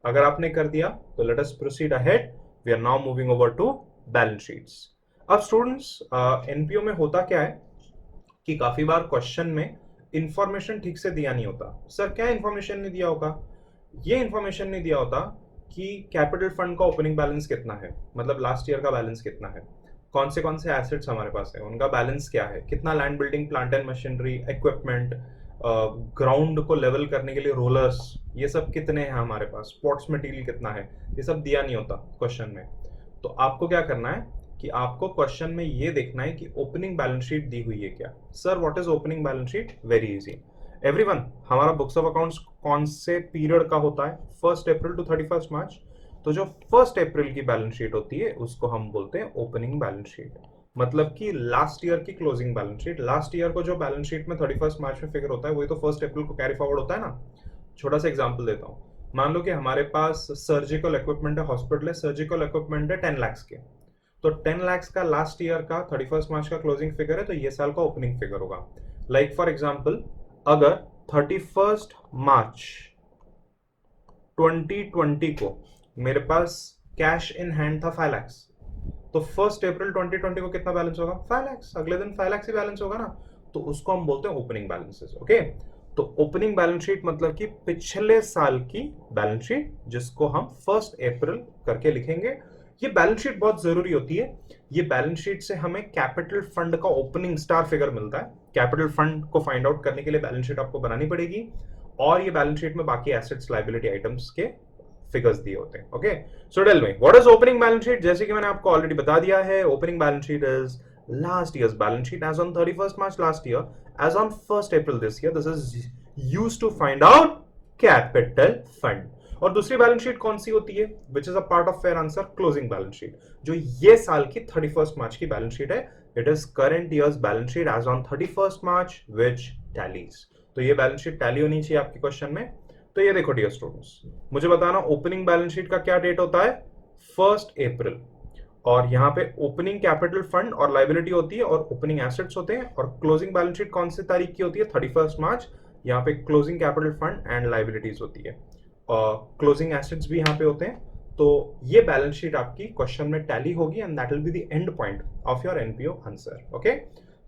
अगर आपने कर दिया तो let us proceed ahead. We are now moving over to balance sheets. अब स्टूडेंट्स, NPO में होता क्या है कि काफी बार क्वेश्चन में इंफॉर्मेशन ठीक से दिया नहीं होता। सर क्या इंफॉर्मेशन नहीं दिया होगा? ये इंफॉर्मेशन नहीं दिया होता कि कैपिटल फंड का ओपनिंग बैलेंस कितना है, मतलब लास्ट ईयर का बैलेंस कितना है, कौन से एसेट्स हमारे पास है, उनका बैलेंस क्या है, कितना land building plant and machinery equipment, ground को लेवल करने के लिए रोलर्स, ये सब कितने हैं हमारे पास, स्पोर्ट्स मटेरियल कितना है, ये सब दिया नहीं होता क्वेश्चन में। तो आपको क्या करना है कि आपको क्वेश्चन में ये देखना है कि ओपनिंग बैलेंस शीट दी हुई है क्या। Sir what is opening balance sheet? Very easy everyone, हमारा बुक्स ऑफ अकाउंट्स कौन से पीरियड का होता है? 1 अप्रैल टू 31 मार्च। तो जो 1 अप्रैल की बैलेंस शीट होती है उसको हम बोलते हैं ओपनिंग बैलेंस शीट, मतलब कि लास्ट ईयर की closing balance sheet. Last year को जो बैलेंस शीट में 31 मार्च में फिगर होता है वही तो 1 अप्रैल को कैरी फॉरवर्ड होता है ना। छोटा सा एग्जांपल देता हूँ, मान लो कि हमारे पास सर्जिकल इक्विपमेंट है, हॉस्पिटल है, सर्जिकल इक्विपमेंट है 10 लाख के, तो 10 लाख का लास्ट ईयर का 31 मार्च का क्लोजिंग फिगर है, तो ये साल का ओपनिंग फिगर होगा। लाइक फॉर एग्जांपल, अगर 31 मार्च 2020 को मेरे पास कैश इन हैंड था 5 लाख, तो 1 अप्रैल 2020 को कितना बैलेंस होगा? 5 लाख। अगले दिन 5 लाख ही बैलेंस होगा ना, तो उसको हम बोलते हैं ओपनिंग बैलेंसेस। ओके, तो ओपनिंग बैलेंस शीट मतलब कि पिछले साल की बैलेंस शीट, जिसको हम 1 अप्रैल करके लिखेंगे। ये बैलेंस शीट बहुत जरूरी होती है। ये बैलेंस शीट से हमें कैपिटल फंड का ओपनिंग स्टार फिगर मिलता है। कैपिटल फंड को फाइंड आउट करने के लिए बैलेंस शीट आपको बनानी पड़ेगी, और ये बैलेंस शीट में बाकी एसेट्स लायबिलिटी आइटम्स के फिगर्स दिए होते हैं। Okay, so tell me what is opening balance sheet? जैसे कि मैंने आपको ऑलरेडी बता दिया है, opening balance sheet is last year's balance sheet as on 31st March last year, as on 1st April this year. This is used to find out capital fund. और दूसरी balance sheet कौन सी होती है, which is a part of fair answer, closing balance sheet, जो ये साल की 31st मार्च की बैलेंस शीट है। It is current year's balance sheet as on 31st March which tallies. तो ये बैलेंस शीट टैली होनी चाहिए आपके क्वेश्चन में। तो ये देखो डियर स्टूडेंट्स, मुझे बताना ओपनिंग बैलेंस शीट का क्या डेट होता है, 1 अप्रैल। और यहाँ पे ओपनिंग कैपिटल फंड और लाइबिलिटी होती है और ओपनिंग एसेट्स होते हैं। और क्लोजिंग बैलेंस शीट कौन सी तारीख की होती है, 31st मार्च। यहाँ पे closing capital fund and liabilities होती है और क्लोजिंग एसेट्स भी यहाँ पे होते हैं। तो ये बैलेंस शीट आपकी क्वेश्चन में टैली होगी and that will be the end point of your NPO answer. Okay,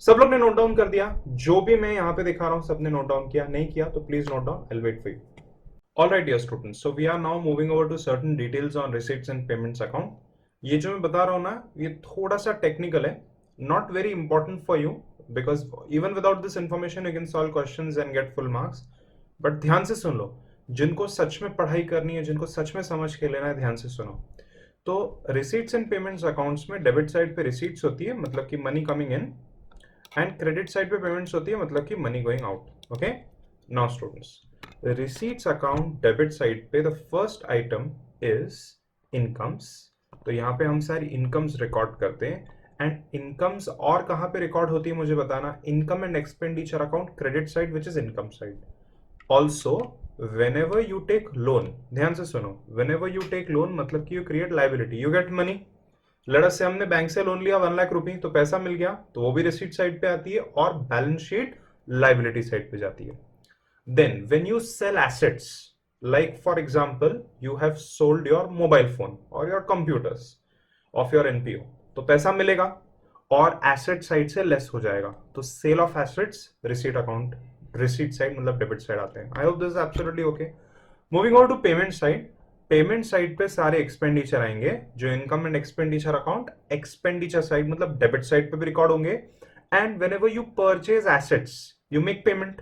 सब लोग ने नोट डाउन कर दिया, जो भी मैं यहाँ पे दिखा रहा हूँ सबने नोट डाउन किया, नहीं किया तो please note down, I will wait for you. Alright dear students, so we are now moving over to certain details on receipts and payments account. ये जो मैं बता रहा हूँ ना, ये थोड़ा सा टेक्निकल है, not very important for you because even without this information you can solve questions and get full marks. But ध्यान से सुन लो, जिनको सच में पढ़ाई करनी है, जिनको सच में समझ के लेना है, ध्यान से सुनो। तो receipts and payments accounts में डेबिट साइड पे receipts होती है, मतलब कि money coming in, and credit side पे पेमेंट्स होती है, मतलब कि money going out. Okay, now students, receipts account debit side पे the first item is incomes. तो यहाँ पे हम सारी इनकम्स रिकॉर्ड करते हैं एंड इनकम्स और कहाँ पे रिकॉर्ड होती है मुझे बताना, income and expenditure account credit side which is income side. Also whenever you take loan, ध्यान से सुनो, whenever you take loan मतलब कि you create liability, you get money। Let's say हमने बैंक से लोन लिया 1 लाख रुपए, तो पैसा मिल गया, तो वो भी रिसीट साइड पे आती है और बैलेंस शीट लाइबिलिटी साइड पे जाती है। Then when you sell assets, like for example, you have sold your mobile phone or your computers of your NPO, तो पैसा मिलेगा और एसेट साइड से लेस हो जाएगा, तो sale of assets receipt account, receipt side मतलब डेबिट साइड आते हैं। I hope this is absolutely okay. Moving over to payment side, payment side पे सारे एक्सपेंडिचर आएंगे, जो income and expenditure account expenditure side मतलब डेबिट साइड पे भी रिकॉर्ड होंगे। And whenever you purchase assets you make payment.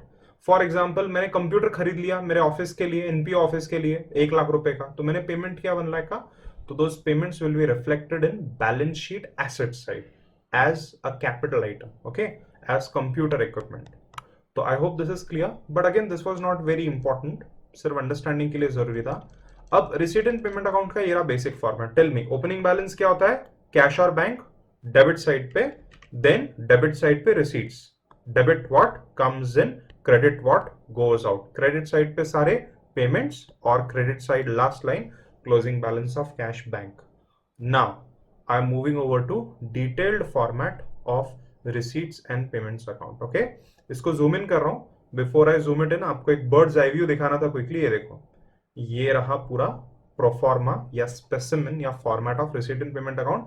For example, मैंने computer खरीद लिया मेरे ऑफिस के लिए, एनपीओ ऑफिस के लिए 1 लाख रुपए का, तो मैंने पेमेंट किया 1 लाख का, तो those payments will be reflected in balance sheet asset side as a capital item, okay, as computer equipment. तो I hope this is clear, but again this was not very important, सिर्फ understanding के लिए जरूरी था। अब receipt and payment account का ये रहा basic format. Tell me, opening balance क्या होता है, कैश और बैंक डेबिट साइड पे, देन डेबिट साइड पे receipts, debit what comes in, credit what goes out. Credit side पे सारे पेमेंट्स और credit side last line closing balance of cash bank. Now I am moving over to detailed format of receipts and payments account. Okay, इसको zoom in कर रहा हूं। Before I zoom it in, आपको एक birds eye view दिखाना था quickly. ये देखो, ये रहा पूरा प्रोफॉर्मा या स्पेसिमेन या format of receipt and payment account,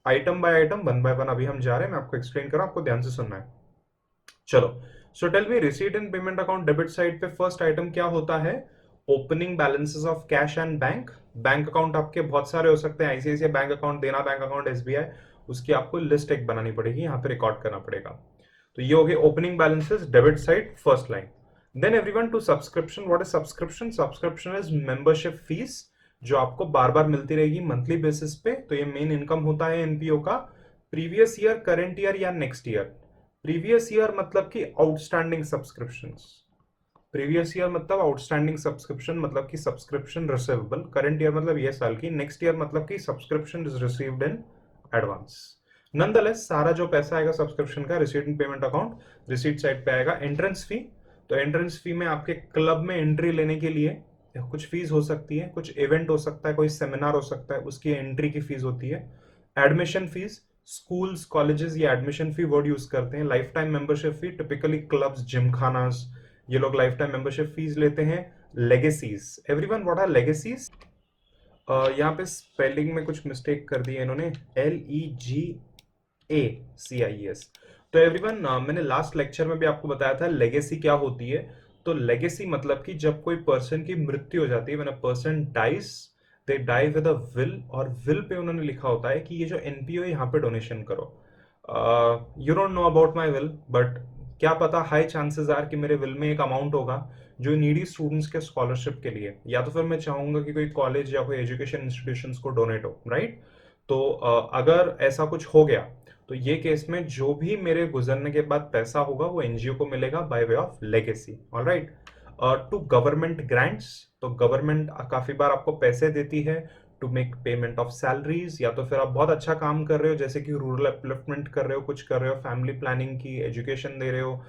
item by item, one by one अभी हम जा रहे हैं, मैं आपको एक्सप्लेन कर रहा हूं, आपको ध्यान से सुनना है। चलो, so tell me, receipt and payment account debit side पे फर्स्ट आइटम क्या होता है, opening balances of cash and bank. Bank account आपके बहुत सारे हो सकते हैं, ICICI bank account, Dena bank account, SBI, उसकी आपको लिस्ट एक बनानी पड़ेगी, यहाँ पे रिकॉर्ड करना पड़ेगा। तो ये हो गए opening balances debit side first line. Then everyone to subscription. What is subscription? Subscription is membership fees, जो आपको बार बार मिलती रहेगी मंथली बेसिस पे। तो ये मेन इनकम होता है एनपीओ का। प्रीवियस ईयर, करंट ईयर या नेक्स्ट ईयर। प्रीवियस ईयर मतलब कि आउटस्टैंडिंग सब्सक्रिप्शंस, प्रीवियस ईयर मतलब आउटस्टैंडिंग सब्सक्रिप्शन मतलब कि सब्सक्रिप्शन रिसीवेबल। करंट ईयर मतलब ये साल की। नेक्स्ट ईयर मतलब कि subscription is received in advance. Nonetheless सारा जो पैसा आएगा सब्सक्रिप्शन का receipt and payment account receipt side पे आएगा। एंट्रेंस फी, तो एंट्रेंस फी में आपके क्लब में एंट्री लेने के लिए कुछ फीस हो सकती है, कुछ इवेंट हो सकता है, कोई सेमिनार हो सकता है, उसकी एंट्री की फीस होती है। एडमिशन फीस, स्कूल्स कॉलेजेस ये एडमिशन फी वर्ड यूज करते हैं। Life time membership fee, typically clubs, gymkhanas, ये लोग लाइफ टाइम मेंबरशिप फीस लेते हैं। Legacies, everyone what are legacies? यहाँ पे स्पेलिंग में कुछ मिस्टेक कर दी है इन्होंने, LEGACIES। तो एवरीवन, मैंने लास्ट लेक्चर में भी आपको बताया था लेगेसी क्या होती है। तो लेगेसी मतलब कि जब कोई पर्सन की मृत्यु हो जाती है, when a person dies, they die with a will, और विल पे उन्होंने लिखा होता है कि ये जो एनपीओ है यहाँ पे डोनेशन करो। You don't know about my will, but क्या पता हाई चांसेस आर कि मेरे विल में एक अमाउंट होगा जो नीडी स्टूडेंट्स के स्कॉलरशिप के लिए, या तो फिर मैं चाहूंगा कि कोई कॉलेज या कोई एजुकेशन इंस्टीट्यूशंस को डोनेट हो, राइट। तो अगर ऐसा कुछ हो गया तो ये केस में जो भी मेरे गुजरने के बाद पैसा होगा वो एनजीओ को मिलेगा by way of legacy. Alright, to government grants, तो गवर्नमेंट काफी बार आपको पैसे देती है to make payment of salaries, या तो फिर आप बहुत अच्छा काम कर रहे हो जैसे कि रूरल अपलिफ्टमेंट कर रहे हो, कुछ कर रहे हो, फैमिली प्लानिंग की, एजुकेशन दे रहे हो,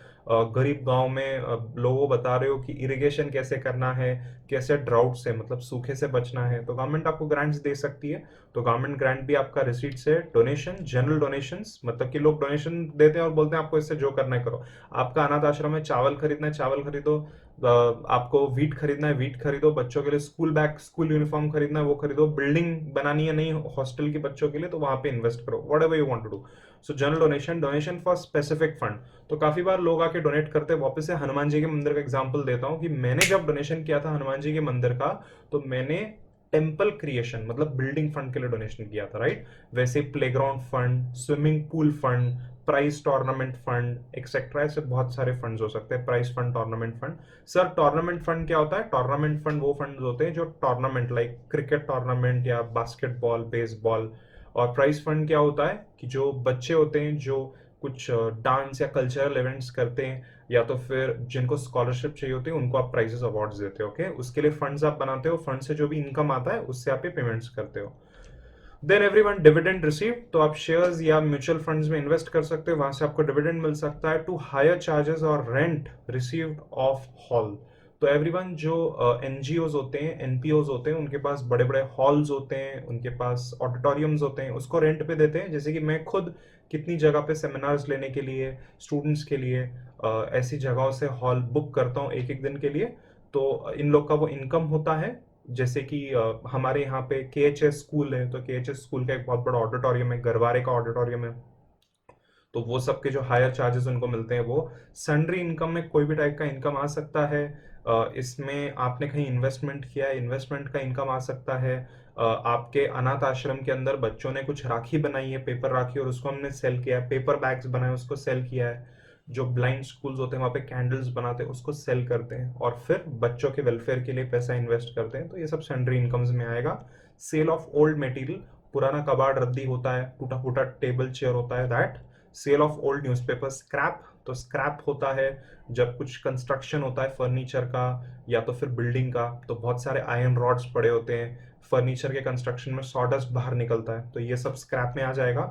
गरीब गांव में लोगों को बता रहे हो कि इरिगेशन कैसे करना है, कैसे ड्राउट से मतलब सूखे से बचना है, तो गवर्नमेंट आपको ग्रांट्स दे सकती है। तो गवर्नमेंट ग्रांट भी आपका रिसीट से। डोनेशन, जनरल डोनेशंस, मतलब कि लोग डोनेशन देते हैं और बोलते हैं आपको इससे जो करना है करो। आपका अनाथ आश्रम में चावल खरीदना है, चावल खरीदो, आपको वीट खरीदना है, वीट खरीदो, बच्चों के लिए स्कूल बैग, स्कूल यूनिफॉर्म खरीदना है, वो खरीदो, बिल्डिंग बनानी है नई हॉस्टल के बच्चों के लिए, तो वहां पे इन्वेस्ट करो, whatever you want to do. So general donation, donation for specific fund, तो काफी बार लोग आके डोनेट करते हैं। वापस से हनुमान जी के मंदिर का एग्जांपल देता हूँ कि मैंने जब डोनेशन किया था हनुमान जी के मंदिर का, तो मैंने टेम्पल क्रिएशन मतलब बिल्डिंग फंड के लिए डोनेशन किया था, राइट। वैसे playground fund, swimming pool fund, prize tournament fund etcetera, ऐसे बहुत सारे फंड्स हो सकते हैं। Prize fund, tournament fund. Sir tournament fund क्या होता है? टूर्नामेंट फंड वो फंड होते हैं जो टूर्नामेंट लाइक क्रिकेट टूर्नामेंट या बास्केटबॉल, बेसबॉल। और प्राइज फंड क्या होता है कि जो बच्चे होते हैं जो कुछ डांस या कल्चरल इवेंट्स करते हैं, या तो फिर जिनको स्कॉलरशिप चाहिए होती है, उनको आप प्राइजेस अवार्ड्स देते हो, ओके। उसके लिए फंड्स आप बनाते हो, फंड से जो भी इनकम आता है उससे आप ये पेमेंट्स करते हो। देन एवरीवन, डिविडेंड रिसीव, तो आप शेयर्स या म्यूचुअल फंड्स में इन्वेस्ट कर सकते हो, वहां से आपको डिविडेंड मिल सकता है। टू हायर चार्जेस और रेंट रिसीव्ड ऑफ हॉल, तो एवरीवन जो एनजीओज होते हैं, एनपीओज होते हैं, उनके पास बड़े बड़े हॉल्स होते हैं, उनके पास ऑडिटोरियम्स होते हैं, उसको रेंट पे देते हैं। जैसे कि मैं खुद कितनी जगह पे सेमिनार्स लेने के लिए, स्टूडेंट्स के लिए ऐसी जगहों से हॉल बुक करता हूँ एक एक दिन के लिए, तो इन लोग का वो इनकम होता है। जैसे कि हमारे यहाँ पे केएचएस स्कूल है, तो केएचएस स्कूल का एक बहुत बड़ा ऑडिटोरियम है, गरवारे का ऑडिटोरियम है, तो वो सबके जो हायर चार्जेस उनको मिलते हैं वो। सन्ड्री इनकम में कोई भी टाइप का इनकम आ सकता है। इसमें आपने कहीं इन्वेस्टमेंट किया है, इन्वेस्टमेंट का इनकम आ सकता है। आपके अनाथ आश्रम के अंदर बच्चों ने कुछ राखी बनाई है, पेपर राखी, और उसको हमने सेल किया है, पेपर बैग्स बनाए उसको सेल किया है। जो ब्लाइंड स्कूल्स होते हैं वहाँ पे कैंडल्स बनाते हैं, उसको सेल करते हैं, और फिर बच्चों के वेलफेयर के लिए पैसा इन्वेस्ट करते हैं, तो ये सब सन्ड्री इनकम्स में आएगा। सेल ऑफ ओल्ड मटेरियल, पुराना कबाड़ रद्दी होता है, टूटा फूटा टेबल चेयर होता है, that. Sale of old newspaper, scrap, तो स्क्रैप होता है जब कुछ कंस्ट्रक्शन होता है फर्नीचर का या तो फिर बिल्डिंग का, तो बहुत सारे आयरन रॉड्स पड़े होते हैं फर्नीचर के कंस्ट्रक्शन में, सॉडस्ट बाहर निकलता है, तो ये सब स्क्रैप में आ जाएगा।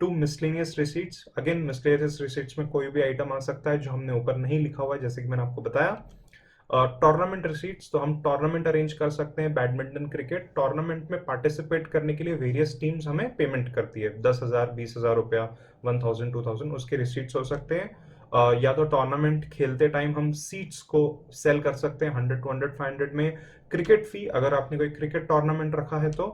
To miscellaneous receipts, again miscellaneous receipts में कोई भी आइटम आ सकता है जो हमने ऊपर नहीं लिखा हुआ है, जैसे कि मैंने आपको बताया। टूर्नामेंट रिसीट्स, तो हम टूर्नामेंट अरेंज कर सकते हैं, बैडमिंटन, क्रिकेट टूर्नामेंट में पार्टिसिपेट करने के लिए वेरियस टीम्स हमें पेमेंट करती है, 10,000, 20,000 रुपया, 1,000, 2,000, उसके रिसीट्स हो सकते हैं। या तो टूर्नामेंट खेलते टाइम हम सीट्स को सेल कर सकते हैं 100, 200, 500 में। क्रिकेट फी, अगर आपने कोई क्रिकेट टूर्नामेंट रखा है तो।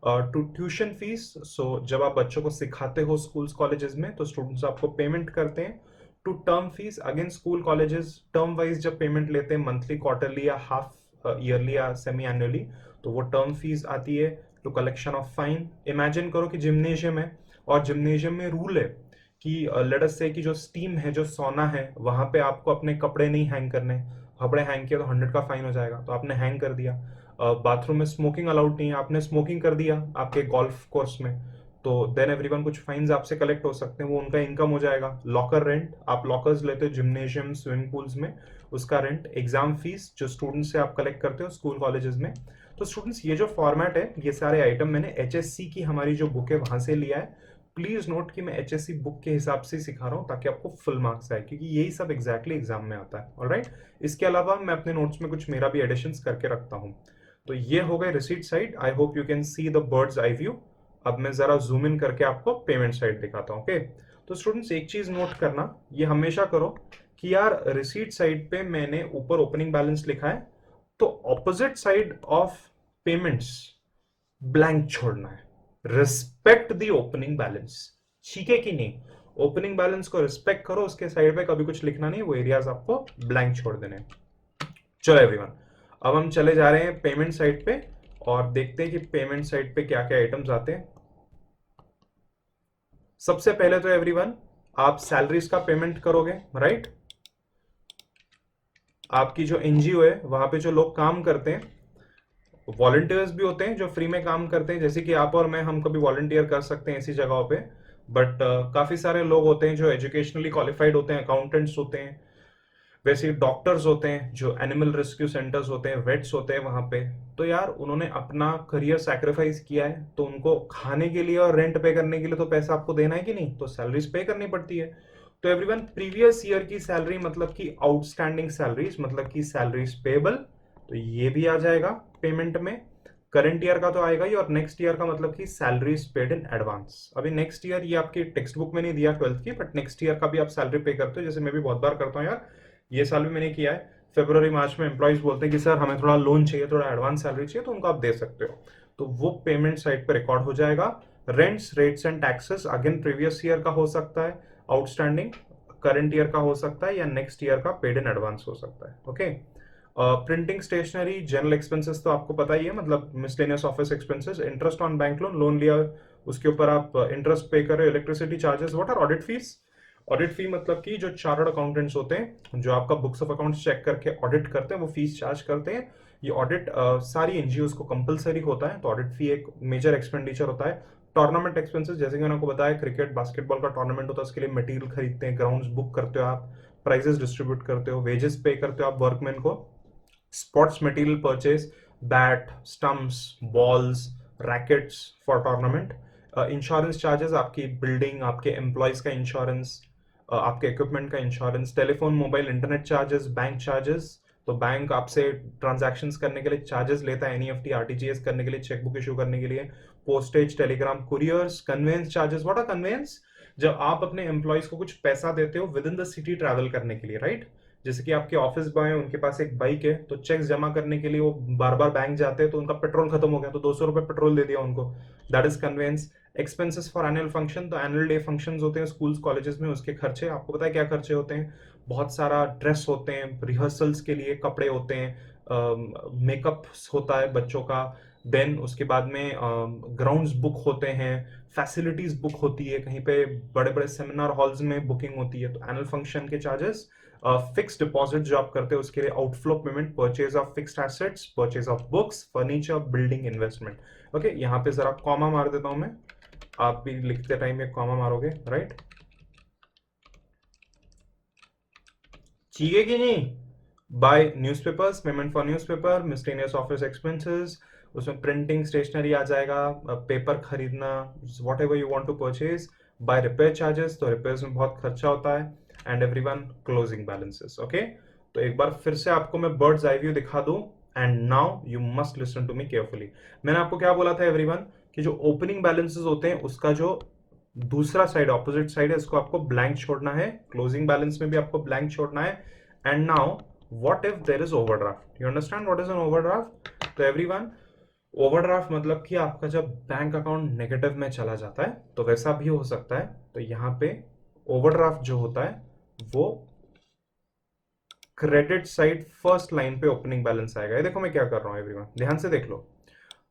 टू ट्यूशन फीस, सो जब आप बच्चों को सिखाते हो स्कूल्स कॉलेजेस में तो स्टूडेंट्स आपको पेमेंट करते हैं। To term fees, again school colleges term wise जब पेमेंट लेते हैं, मंथली, क्वार्टरली या हाफ ईयरली या सेमी एनुअली, तो वो टर्म फीस आती है। To collection of fine, imagine करो कि जिम्नेशियम है और जिम्नेशियम में रूल है कि लेट अस से कि जो स्टीम है, जो सोना है, वहां पे आपको अपने कपड़े नहीं हैंग करने, कपड़े हैंग किया तो 100 का फाइन हो जाएगा, तो आपने हैंग कर दिया। बाथरूम में स्मोकिंग अलाउड नहीं है, आपने स्मोकिंग कर दिया आपके गोल्फ कोर्स में, तो देन एवरीवन कुछ फाइन्स आपसे कलेक्ट हो सकते हैं, वो उनका इनकम हो जाएगा। लॉकर रेंट, आप लॉकर्स लेते हो जिम्नेशियम, स्विमिंग पूल्स में, उसका रेंट। एग्जाम फीस जो स्टूडेंट से आप कलेक्ट करते हो स्कूल कॉलेजेस में। तो स्टूडेंट्स ये जो फॉर्मेट है, ये सारे आइटम मैंने एचएससी की हमारी जो बुक है वहां से लिया है। प्लीज नोट कि मैं एचएससी बुक के हिसाब से सिखा रहा हूँ ताकि आपको फुल मार्क्स आए, क्योंकि यही सब एग्जैक्टली एग्जाम में आता है, ऑलराइट। इसके अलावा मैं अपने नोट्स में कुछ मेरा भी एडिशंस करके रखता हूँ। तो ये हो गए receipt side. I hope you can see the birds eye view. अब मैं जरा जूम इन करके आपको पेमेंट साइड दिखाता हूँ, ओके। तो स्टूडेंट्स एक चीज नोट करना, ये हमेशा करो कि यार रिसीट साइड पे मैंने ऊपर ओपनिंग बैलेंस लिखा है, तो opposite side of payments blank छोड़ना है। रिस्पेक्ट द ओपनिंग बैलेंस, ठीक है कि नहीं? ओपनिंग बैलेंस को रिस्पेक्ट करो, उसके साइड पे कभी कुछ लिखना नहीं, वो एरियाज आपको ब्लैंक छोड़ देने। चलो एवरीवन, अब हम चले जा रहे हैं पेमेंट साइड पे और देखते हैं कि पेमेंट साइड पे क्या क्या आइटम्स आते हैं। सबसे पहले तो एवरीवन आप सैलरीज का पेमेंट करोगे, राइट। आपकी जो एनजीओ है वहां पे जो लोग काम करते हैं, वॉलंटियर्स भी होते हैं जो फ्री में काम करते हैं, जैसे कि आप और मैं, हम कभी वॉलंटियर कर सकते हैं ऐसी जगहों पे। बट काफी सारे लोग होते हैं जो एजुकेशनली क्वालिफाइड होते हैं, अकाउंटेंट्स होते हैं, वैसे डॉक्टर्स होते हैं, जो एनिमल रेस्क्यू सेंटर्स होते हैं, वेट्स होते हैं वहां पे, तो यार उन्होंने अपना करियर सैक्रिफाइस किया है, तो उनको खाने के लिए और रेंट पे करने के लिए तो पैसा आपको देना है कि नहीं, तो सैलरीज पे करनी पड़ती है। तो एवरीवन, प्रीवियस ईयर की सैलरी मतलब कि आउटस्टैंडिंग सैलरीज मतलब कि सैलरीज पेबल, तो ये भी आ जाएगा पेमेंट में। करंट ईयर का तो आएगा ही, और नेक्स्ट ईयर का मतलब कि सैलरीज पेड इन एडवांस। अभी नेक्स्ट ईयर ये आपकी टेक्स्ट बुक में नहीं दिया 12th की, बट नेक्स्ट ईयर का भी आप सैलरी पे करते हो, जैसे मैं भी बहुत बार करता हूँ यार, ये साल भी मैंने किया है। फरवरी मार्च में एम्प्लॉइज बोलते हैं कि सर हमें थोड़ा लोन चाहिए, थोड़ा एडवांस सैलरी चाहिए, तो उनको आप दे सकते हो, तो वो पेमेंट साइड पर रिकॉर्ड हो जाएगा। Rents, rates and taxes again previous year का हो सकता है आउटस्टैंडिंग, करंट ईयर का हो सकता है, या नेक्स्ट ईयर का पेड इन एडवांस हो सकता है। Okay, printing, stationery, general expenses तो आपको पता ही है, मतलब miscellaneous office expenses, interest on bank loan, loan लिया उसके ऊपर आप इंटरेस्ट पे कर रहे हो, electricity charges, what are audit fees. Audit fee मतलब कि जो चार्टर्ड अकाउंटेंट्स होते हैं, जो आपका बुक्स ऑफ अकाउंट्स चेक करके ऑडिट करते हैं, वो फीस चार्ज करते हैं। ये ऑडिट सारी एनजीओ को कंपलसरी होता है, तो ऑडिट फी एक मेजर एक्सपेंडिचर होता है। टूर्नामेंट एक्सपेंसेस, जैसे कि मैंने आपको बताया, क्रिकेट बास्केटबॉल का टूर्नामेंट होता है, उसके लिए मटेरियल खरीदते हैं, ग्राउंड्स बुक करते हो आप, प्राइजेस डिस्ट्रीब्यूट करते हो, वेजेस पे करते हो आप वर्कमैन को, sports material purchase, bat, stumps, balls, rackets for tournament, insurance charges, आपकी बिल्डिंग, आपके एम्प्लॉयज का इंश्योरेंस, आपके इक्विपमेंट का insurance, telephone, mobile, internet charges, bank charges, तो बैंक आपसे ट्रांजैक्शंस करने के लिए चार्जेस लेता है, एनईएफटी, आरटीजीएस करने के लिए, चेकबुक इशू करने के लिए, postage, telegram, couriers, conveyance charges. What are conveyance? जब आप अपने एम्प्लॉयज को कुछ पैसा देते हो within the city travel करने के लिए, राइट? जैसे कि आपके ऑफिस बॉय है, उनके पास एक बाइक है, तो चेक्स जमा करने के लिए वो बार बार बैंक जाते हैं, तो उनका पेट्रोल खत्म हो गया, तो 200 रुपए पेट्रोल दे दिया उनको, that is conveyance. Expenses for annual function, तो एनुअल डे फंक्शंस होते हैं स्कूल्स कॉलेजेस में, उसके खर्चे आपको पता है क्या खर्चे होते हैं, बहुत सारा ड्रेस होते हैं, रिहर्सल्स के लिए कपड़े होते हैं, मेकअप होता है बच्चों का, देन उसके बाद में ग्राउंड्स बुक होते हैं, फैसिलिटीज बुक होती है, कहीं पे बड़े बड़े सेमिनार हॉल्स में बुकिंग होती है, तो एनुअल फंक्शन के चार्जेस। फिक्स डिपॉजिट जो आप करते हो उसके लिए outflow payment, purchase of fixed assets, purchase of books, furniture, building, investment. Okay, यहाँ पे जरा कॉमा मार देता हूं मैं, आप भी लिखते टाइम एक कॉमा मारोगे, राइट? चाहिए कि नहीं? By newspapers, payment for newspaper, miscellaneous office expenses, उसमें प्रिंटिंग, स्टेशनरी आ जाएगा, पेपर खरीदना, whatever you want to purchase, by repair charges, तो रिपेयर्स में बहुत खर्चा होता है, and everyone closing balances. Okay, तो एक बार फिर से आपको मैं बर्ड्स आई व्यू दिखा दूं, and now you must listen to me carefully. मैंने आपको क्या बोला था एवरीवन, कि जो ओपनिंग बैलेंसेस होते हैं उसका जो दूसरा साइड, ऑपोजिट साइड है, इसको आपको ब्लैंक छोड़ना है, क्लोजिंग बैलेंस में भी आपको ब्लैंक छोड़ना है। And now what if there is overdraft? You understand what is an overdraft? तो एवरीवन, ओवरड्राफ्ट मतलब कि आपका जब बैंक अकाउंट नेगेटिव में चला जाता है, तो वैसा भी हो सकता है। तो यहां पे ओवरड्राफ्ट जो होता है वो क्रेडिट साइड फर्स्ट लाइन पे ओपनिंग बैलेंस आएगा। ये देखो मैं क्या कर रहा हूं एवरीवन, ध्यान से देख लो,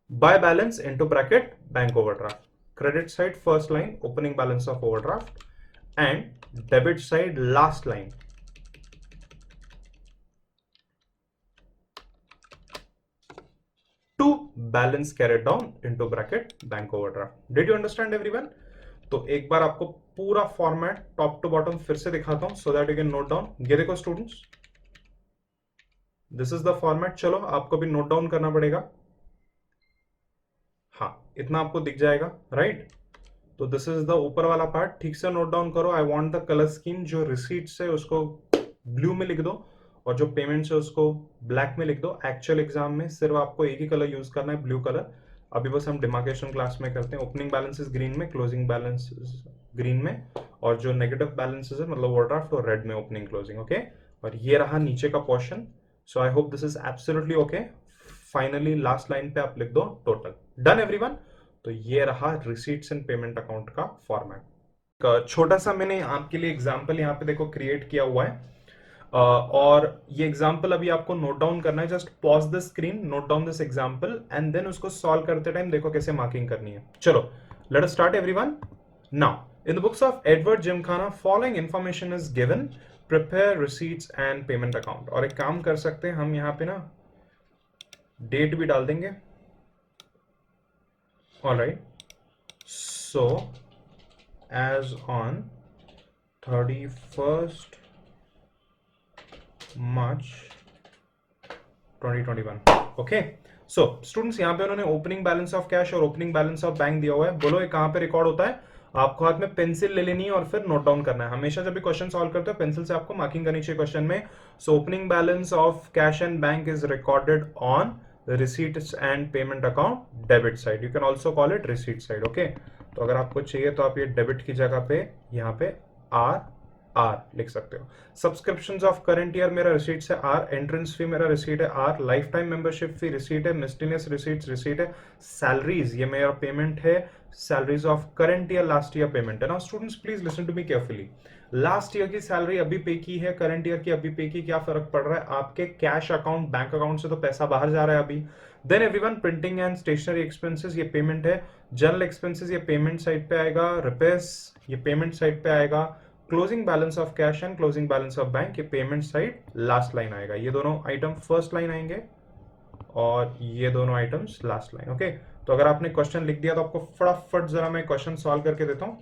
by balance into bracket bank overdraft, credit side first line opening balance of overdraft, and debit side last line to balance carried down into bracket bank overdraft. Did you understand everyone? तो एक बार आपको पूरा format top to bottom फिर से दिखाता हूं, so that you can note down. ये देखो students, this is the format. चलो आपको भी नोट डाउन करना पड़ेगा। हाँ, इतना आपको दिख जाएगा, राइट? तो दिस इज द ऊपर वाला पार्ट, ठीक से नोट डाउन करो। I want the colour scheme, जो रिसीट्स है उसको ब्लू में लिख दो, और जो पेमेंट्स है उसको ब्लैक में लिख दो। एक्चुअल एग्जाम में सिर्फ आपको एक ही कलर यूज करना है, ब्लू कलर। अभी बस हम डिमार्केशन क्लास में करते हैं। ओपनिंग बैलेंसेस ग्रीन में, क्लोजिंग बैलेंस ग्रीन में, और जो नेगेटिव बैलेंसेस है मतलब ओवरड्राफ्ट, और रेड में ओपनिंग क्लोजिंग। ओके, और ये रहा नीचे का portion. So I hope this is absolutely okay. Finally last line पे आप लिख दो टोटल। Done everyone? तो ये रहा रिसीट्स एंड पेमेंट अकाउंट का फॉर्मेट। छोटा सा मैंने आपके लिए एग्जांपल यहाँ पे देखो क्रिएट किया हुआ है, और ये एग्जांपल अभी आपको नोट डाउन करना है। Just pause the screen, note down this example, and then उसको सॉल्व करते टाइम देखो कैसे मार्किंग करनी है। चलो let us start everyone. Now in the books of Edward Gymkhana following information is given, prepare receipts and payment account. और एक काम कर सकते हैं हम, यहाँ पे ना डेट भी डाल देंगे। Alright, so as on 31st March 2021। Okay, so students यहाँ पे उन्होंने ओपनिंग बैलेंस ऑफ कैश और ओपनिंग बैलेंस ऑफ बैंक दिया हुआ है। बोलो ये कहाँ पे रिकॉर्ड होता है? आपको हाथ में पेंसिल ले लेनी है और फिर नोट डाउन करना है। हमेशा जब भी क्वेश्चन सॉल्व करते हो पेंसिल से आपको मार्किंग करनी चाहिए क्वेश्चन में। So opening balance of cash and bank is recorded on receipts and payment account debit side, you can also call it receipt side. Okay, तो अगर आपको चाहिए तो आप ये डेबिट की जगह पे यहाँ पे आर लिख सकते हो। सब्सक्रिप्शंस ऑफ करंट ईयर मेरा रिसीट्स है आर, एंट्रेंस फी मेरा रिसीट है R, life time membership fee receipt है, मिस्टिनियस रिसीट्स रिसीट है, सैलरीज ये मेरा पेमेंट है, salaries of current year last year payment है। Now students please listen to me carefully. Last year की salary अभी पे की है, करंट ईयर की अभी पे की, क्या फर्क पड़ रहा है? आपके कैश अकाउंट बैंक अकाउंट से तो पैसा बाहर जा रहा है अभी। Then everyone, printing and stationery expenses ये पेमेंट है, जनरल एक्सपेंसेस ये पेमेंट साइड पे आएगा, रिपेयर्स ये पेमेंट साइड पे आएगा, closing balance of cash and closing balance of bank ये पेमेंट साइड लास्ट लाइन आएगा। ये दोनों आइटम फर्स्ट लाइन आएंगे और ये दोनों आइटम्स लास्ट लाइन। ओके, तो अगर आपने क्वेश्चन लिख दिया तो आपको फटाफट जरा मैं क्वेश्चन सॉल्व करके देता हूं।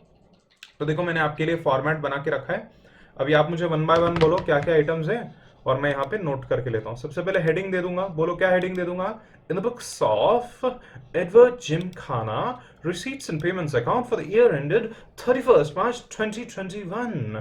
तो देखो मैंने आपके लिए फॉर्मेट बना के रखा है, अभी आप मुझे वन बाय वन बोलो क्या क्या आइटम्स है और मैं यहाँ पे नोट करके लेता हूँ। सबसे पहले हेडिंग दे दूंगा, बोलो क्या हेडिंग दे दूंगा? इन the books of Edward Gymkhana receipts and payments account for the year ended 31st March 2021।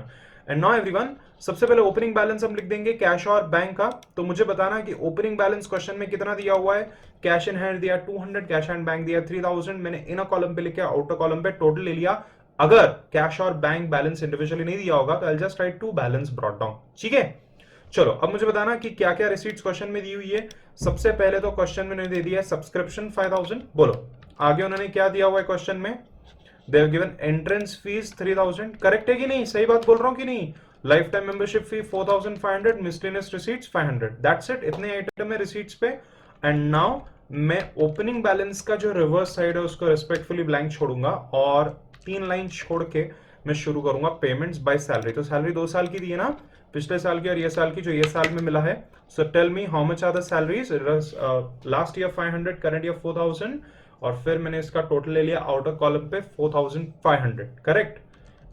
And now everyone, सबसे पहले ओपनिंग बैलेंस हम लिख देंगे कैश और बैंक का। तो मुझे बताना कि ओपनिंग बैलेंस क्वेश्चन में कितना दिया हुआ है। कैश इन हैंड दिया 200, कैश एंड बैंक दिया 3000। मैंने इनर कॉलम पे लिखा, आउटर कॉलम पे टोटल ले लिया। अगर कैश और बैंक बैलेंस इंडिविजुअली नहीं दिया होगा तो I just write to balance brought down. ठीक है, चलो अब मुझे बताना कि क्या क्या रिसीट्स क्वेश्चन में दी हुई है। सबसे पहले तो क्वेश्चन में दे दिया है सब्सक्रिप्शन 5000। बोलो आगे उन्होंने क्या दिया हुआ है क्वेश्चन में? They have given entrance fees 3000। Correct है कि नहीं? सही बात बोल रहा हूं कि नहीं? Life time membership fee 4500, miscellaneous receipts 500। That's it, इतने आइटम है रिसीट्स पे। एंड नाउ मैं ओपनिंग बैलेंस का जो रिवर्स साइड है उसको रिस्पेक्टफुली ब्लैंक छोड़ूंगा और 3 लाइन छोड़ के मैं शुरू करूंगा पेमेंट्स बाय सैलरी। तो सैलरी 2 साल की दी है ना, पिछले साल की और ये साल की, जो ये साल में मिला है। So tell me how much are the salaries? Last year 500, current year 4000 और फिर मैंने इसका टोटल ले लिया आउटर कॉलम पे 4500। Correct.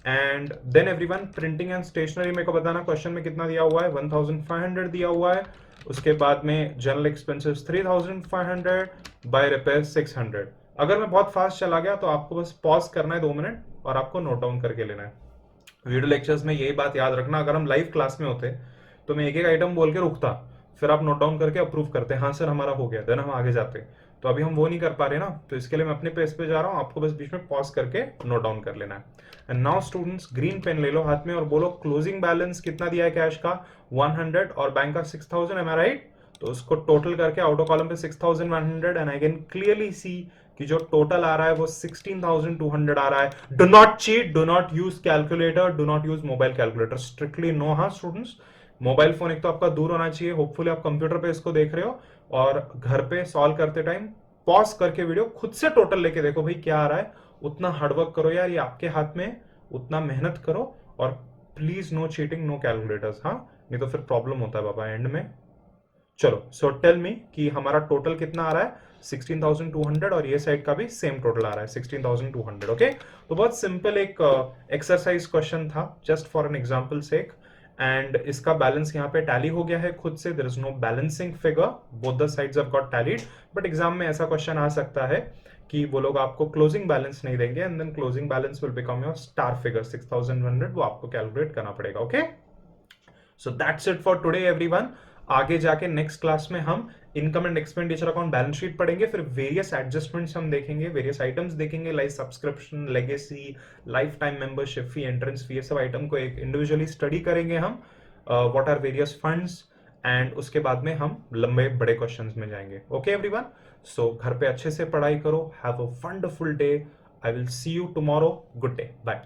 And then everyone, printing and stationery मेरे को बताना क्वेश्चन में कितना दिया हुआ है? 1500 दिया हुआ है। उसके बाद में जनरल एक्सपेंसेस 3500, बाय रिपेयर 600। अगर मैं बहुत फास्ट चला गया तो आपको बस पॉज करना है 2 मिनट और आपको नोट डाउन करके लेना है। वीडियो लेक्चर्स में यही बात याद रखना, अगर हम लाइव क्लास में होते तो मैं एक एक आइटम बोल के रुकता, फिर आप नोट डाउन करके अप्रूव करते, हाँ सर हमारा हो गया, देन हम आगे जाते। तो अभी हम वो नहीं कर पा रहे ना, तो इसके लिए मैं अपने पेज पे जा रहा हूँ, आपको बस बीच में पॉज करके नोट डाउन कर लेना है। And now students, green pen ले लो हाथ में और बोलो क्लोजिंग बैलेंस कितना दिया है कैश का? 100 और बैंक का 6000। एम आई राइट? तो उसको टोटल करके आउटर कॉलम पे 6100 and I can clearly see कि जो टोटल आ रहा है वो 16200 आ रहा है। Do not cheat, do not use calculator, do not use mobile calculator, strictly no. हाँ स्टूडेंट्स, मोबाइल फोन एक तो आपका दूर होना चाहिए। होपफुली आप कंप्यूटर पे इसको देख रहे हो और घर पे सॉल्व करते टाइम पॉज करके वीडियो खुद से टोटल लेके देखो भाई क्या आ रहा है। उतना हार्डवर्क करो यार, ये आपके हाथ में, उतना मेहनत करो और please no cheating, no calculators. हाँ, नहीं तो फिर प्रॉब्लम होता है बाबा एंड में। चलो, सो टेल मी कि हमारा टोटल कितना आ रहा है? 16200 और ये साइड का भी सेम टोटल आ रहा है 16200। ओके, तो बहुत सिंपल एक एक्सरसाइज क्वेश्चन था, just for an example sake. And इसका बैलेंस यहाँ पे टैली हो गया है खुद से, there is no balancing figure, both the sides have got tallied. But exam में ऐसा क्वेश्चन आ सकता है कि वो लोग आपको क्लोजिंग बैलेंस नहीं देंगे and then closing balance will become your star figure 6100, वो आपको कैलकुलेट करना पड़ेगा। Okay, so that's it for today everyone. आगे जाके नेक्स्ट क्लास में हम income and expenditure account balance sheet पढ़ेंगे, फिर वेरियस एडजस्टमेंट्स हम देखेंगे, वेरियस आइटम्स देखेंगे, like subscription, legacy, life time membership fee, entrance fee, ये सब आइटम को एक इंडिविजुअली स्टडी करेंगे हम, what are various funds. And उसके बाद में हम लंबे बड़े क्वेश्चंस में जाएंगे। ओके एवरीवन, सो घर पे अच्छे से पढ़ाई करो, have a wonderful day, I will see you tomorrow, good day, bye.